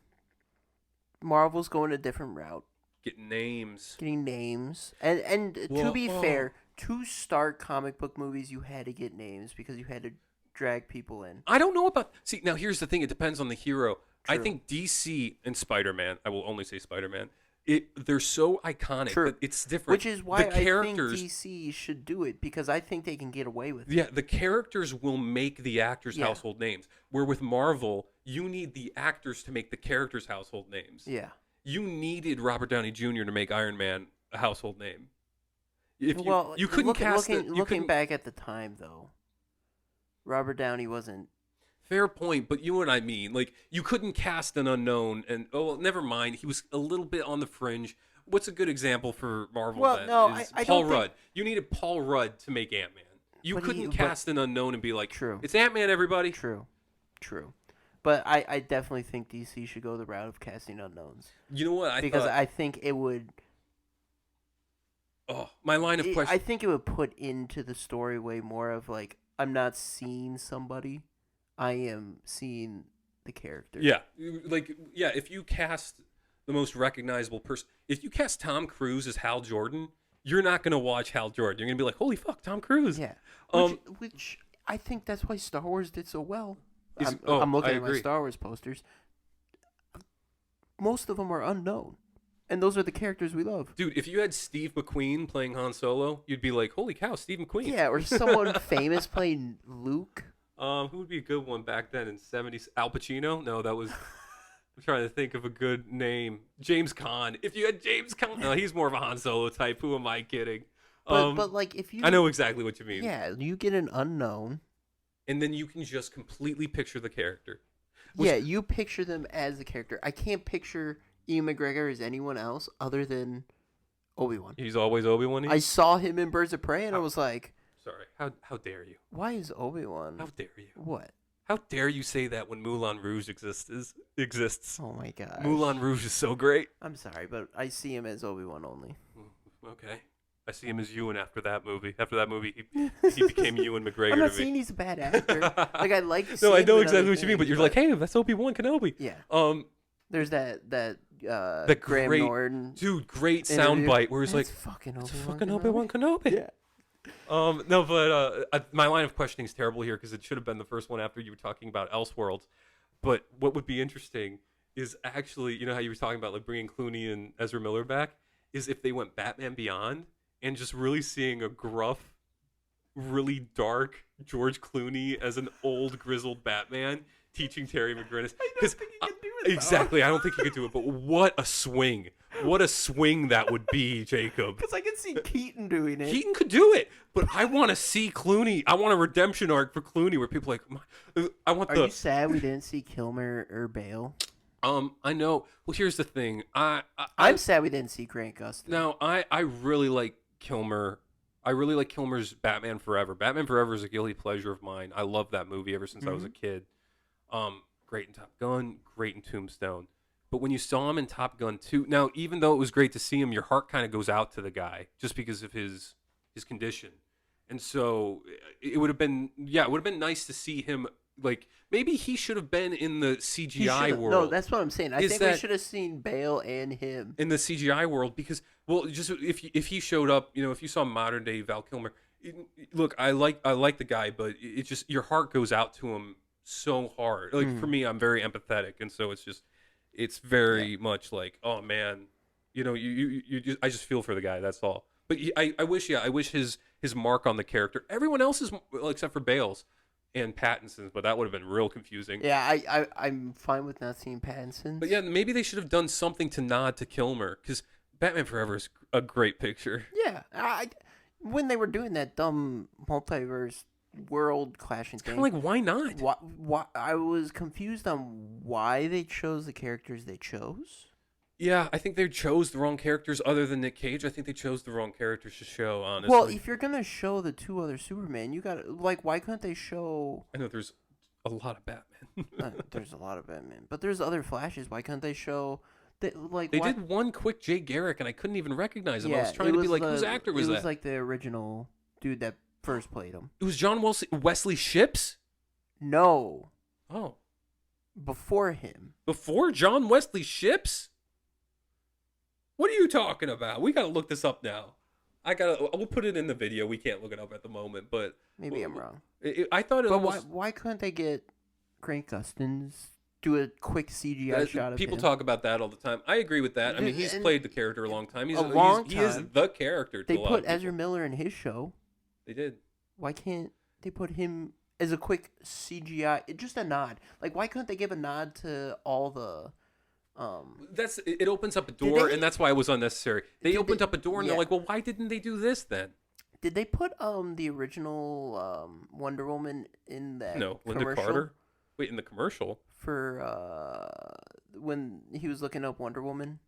Marvel's going a different route, get names. getting names, and to Well, be fair, to start comic book movies, you had to get names because you had to drag people in. I don't know about. See, now here's the thing. It depends on the hero. I True. think DC and Spider-Man. I will only say Spider-Man. They're so iconic. True. That it's different. Which is why the I think characters. DC should do it because I think they can get away with it. Yeah, the characters will make the actors Yeah. household names. Where with Marvel, you need the actors to make the characters household names. Yeah. You needed Robert Downey Jr. to make Iron Man a household name. If Well, you couldn't cast it, you looking couldn't- back at the time though, Robert Downey wasn't. Fair point, but you know what I mean. Like you couldn't cast an unknown, and well, never mind. He was a little bit on the fringe. What's a good example for Marvel? Well, then, no, is I Paul don't think- Rudd. You needed Paul Rudd to make Ant Man. You But couldn't but- cast an unknown and be like, True. it's Ant Man, everybody. True. But I definitely think DC should go the route of casting unknowns You know what? because thought, I think it would. my line of I question. think it would put into the story way more of like I'm not seeing somebody, I am seeing the character. Yeah, if you cast the most recognizable person, if you cast Tom Cruise as Hal Jordan, you're not gonna watch Hal Jordan. You're gonna be like, holy fuck, Tom Cruise. Yeah. Um, Which I think that's why Star Wars did so well. Is- I'm I looking at my agree. Star Wars posters. Most of them are unknown, and those are the characters we love. Dude, if you had Steve McQueen playing Han Solo, you'd be like, holy cow, Steve McQueen. Yeah, or someone famous playing Luke. Who would be a good one back then in '70s? Al Pacino? No, that was. I'm trying to think of a good name. James Caan. If you had James Caan, no, he's more of a Han Solo type. Who am I kidding? But like if you, I know exactly what you mean. yeah, you get an unknown. And then you can just completely picture the character. Yeah, you picture them as the character. I can't picture Ian McGregor as anyone else other than Obi-Wan. He's always Obi-Wan. I saw him in Birds of Prey, and I was like, Sorry. How dare you? "Why is Obi-Wan? How dare you? What? How dare you say that when Moulin Rouge exists? Oh my god! Moulin Rouge is so great. I'm sorry, but I see him as Obi-Wan only. Okay. I see him as Ewan after that movie. After that movie, he became Ewan McGregor I'm not to saying me. he's a bad actor. Like I like. To see No, I him know in exactly other what you mean, but things, you're like, hey, that's Obi-Wan Kenobi. Yeah. There's that Graham great- Norton. Dude, great interview. soundbite where he's like, That's fucking it's Obi-Wan fucking Kenobi. Obi-Wan Kenobi. Yeah. No, but my line of questioning is terrible here because it should have been the first one after you were talking about Elseworlds. But what would be interesting is actually, you know how you were talking about like bringing Clooney and Ezra Miller back, is if they went Batman Beyond and just really seeing a gruff, really dark George Clooney as an old grizzled Batman teaching Terry McGinnis. Exactly, I don't think he could do it. But what a swing! What a swing that would be, Jacob. Because I can see Keaton doing it. Keaton could do it, but I want to see Clooney. I want a redemption arc for Clooney where people are like, I want Are the. you sad we didn't see Kilmer or Bale? I know. Well, here's the thing. I'm sad we didn't see Grant Gustin. Now, I really like Kilmer. I really like Kilmer's Batman Forever. Batman Forever is a guilty pleasure of mine. I love that movie ever since I was a kid. Great in Top Gun, great in Tombstone. But when you saw him in Top Gun 2, now even though it was great to see him, your heart kind of goes out to the guy just because of his condition. And so it would have been nice to see him. Like maybe he should have been in the He CGI should've- world. No, that's what I'm saying. I Is think we that- should have seen Bale and him. in the CGI world because just if he showed up, if you saw modern day Val Kilmer, look, I like the guy, but it just your heart goes out to him so hard. Like for me, I'm very empathetic, and so it's very much like, oh man, I just feel for the guy. That's all. But I wish his mark on the character. Everyone else is well, except for Bale's and Pattinson's, but that would have been real confusing. Yeah, I'm fine with not seeing Pattinson. But yeah, maybe they should have done something to nod to Kilmer because Batman Forever is a great picture. Yeah, when they were doing that dumb multiverse world clashing thing, Kind of like, why not? why I was confused on why they chose the characters they chose. Yeah, I think they chose the wrong characters other than Nick Cage. I think they chose the wrong characters to show, honestly. Well, if you're gonna show the two other Superman, you got like, why couldn't they show? I know there's a lot of Batman. There's a lot of Batman, but there's other Flashes. Why couldn't they show? Like They why? did one quick Jay Garrick, and I couldn't even recognize him. I Yeah, was trying it to be was like, the- whose actor was It that? was like the original dude that first played him. It was John Wesley Ships? No, Oh. before him. Before John Wesley Ships? What are you talking about? We got to look this up now. We'll put it in the video. We can't look it up at the moment, but Maybe I'm wrong. I thought it But was. why couldn't they get Grant Gustin's do a quick CGI shot of People him? talk about that all the time. I agree with that. I mean, he's And- played the character a long time. He is time. the character. To They a lot put of people. Ezra Miller in his show. They did. Why can't they put him as a quick CGI? Just a nod. Like, why couldn't they give a nod to all the? It opens up a door, they- and that's why it was unnecessary. They Did opened they- up a door, and yeah. they're like, "Well, why didn't they do this then?" Did they put the original Wonder Woman in that No, Linda commercial Carter. Wait, in the commercial, for when he was looking up Wonder Woman?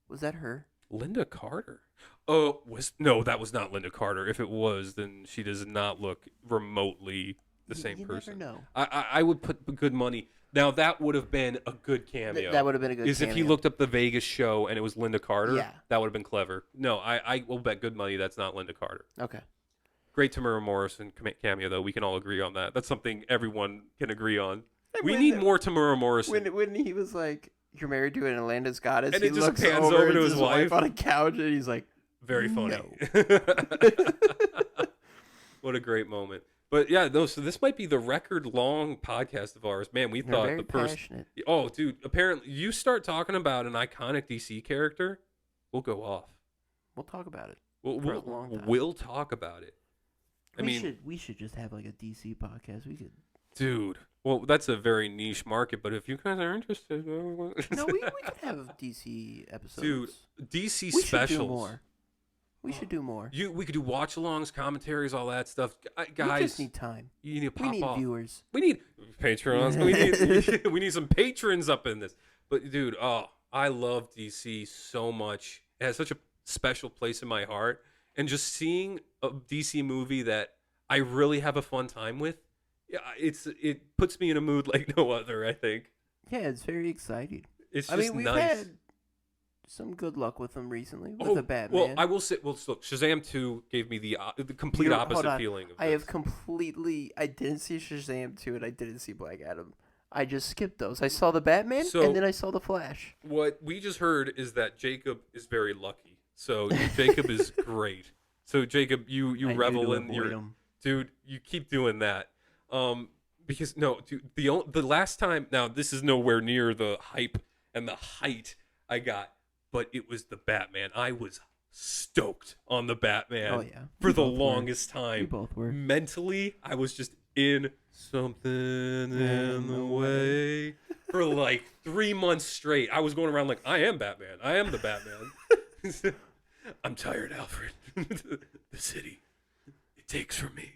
Was that her? Linda Carter. That was not Linda Carter. If it was, then she does not look remotely the same you person. Never know. I would put good money. Now that would have been a good cameo. That would have been a good. Is if he cameo. looked up the Vegas show and it was Linda Carter. Yeah. That would have been clever. No, I will bet good money that's not Linda Carter. Okay. Great Tamara Morrison cameo though. We can all agree on that. That's something everyone can agree on. And We when need the- more Tamara Morrison. When he was like, "You're married to an Atlantis goddess," And he it just looks pans over over at to his wife. on a couch, and he's like, Very funny. No. What a great moment. But yeah, no, so this might be the record long podcast of ours. Man, we "You're thought very the first passionate." Oh, dude, apparently you start talking about an iconic DC character, we'll go off. We'll talk about it. We'll, For a long time. we'll talk about it. I mean, we should just have like a DC podcast. We could. dude, well, that's a very niche market, but if you guys are interested, No, we could have DC episodes. dude, DC we should specials. do more. We should do more. We could do watch-alongs, commentaries, all that stuff. We Guys, just need time. you need to We pop need off. viewers. We need patrons. we need some patrons up in this. But dude, I love DC so much. It has such a special place in my heart. And just seeing a DC movie that I really have a fun time with, yeah, it puts me in a mood like no other. I think Yeah, it's very exciting. it's just I mean, we've nice. had some good luck with them recently with the Batman. Well, I will say, look, Shazam 2 gave me the complete Hold opposite on. feeling. Of I have this. I didn't see Shazam 2 and I didn't see Black Adam. I just skipped those. I saw the Batman So- and then I saw the Flash. What we just heard is that Jacob is very lucky. So Jacob is great. So Jacob, you I knew revel to in avoid your 'em. dude. You keep doing that. Because no, dude, the last time. Now this is nowhere near the hype and the height I got, but it was the Batman. I was stoked on the Batman. Oh, yeah. For We the both were. longest We time. both were. Mentally, I was just in something in the way for like 3 months straight. I was going around like, I am Batman. I am the Batman. I'm tired, Alfred. The city, it takes from me.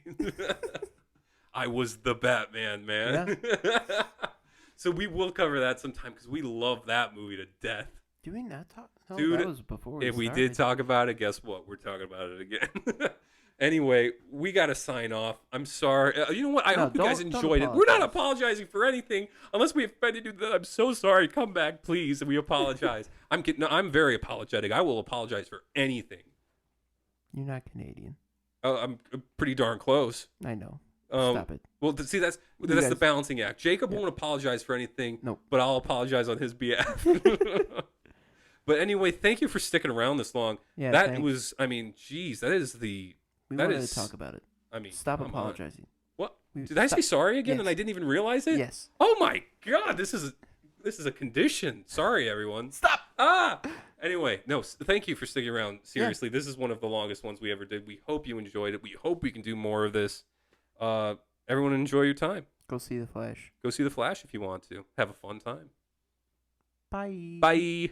I was the Batman, man. So we will cover that sometime because we love that movie to death. Do we not talk? No, Dude, that was before If we started. did talk about it, guess what? We're talking about it again. Anyway, we got to sign off. I'm sorry. You know what? I No, hope you guys don't enjoyed it. We're not apologize. apologizing for anything unless we offended you. I'm so sorry. Come back, please. And we apologize. I'm kidding. No, I'm very apologetic. I will apologize for anything. You're not Canadian. I'm pretty darn close. I know. Um, Stop it. Well, see, that's You the guys- balancing act. Jacob Yeah. won't apologize for anything, Nope. but I'll apologize on his behalf. But anyway, thank you for sticking around this long. Yeah, that thanks. was, I mean, geez, that is the, We that wanted is- to talk about it. I mean, Stop come on. apologizing. What? We- Did I say stop- sorry again Yes. and I didn't even realize it? Yes. Oh my God, this is a condition. Sorry, everyone. Stop. Anyway, no, thank you for sticking around. Seriously, this is one of the longest ones we ever did. We hope you enjoyed it. We hope we can do more of this. Everyone enjoy your time. Go see the Flash. Go see The Flash if you want to. Have a fun time. Bye. Bye.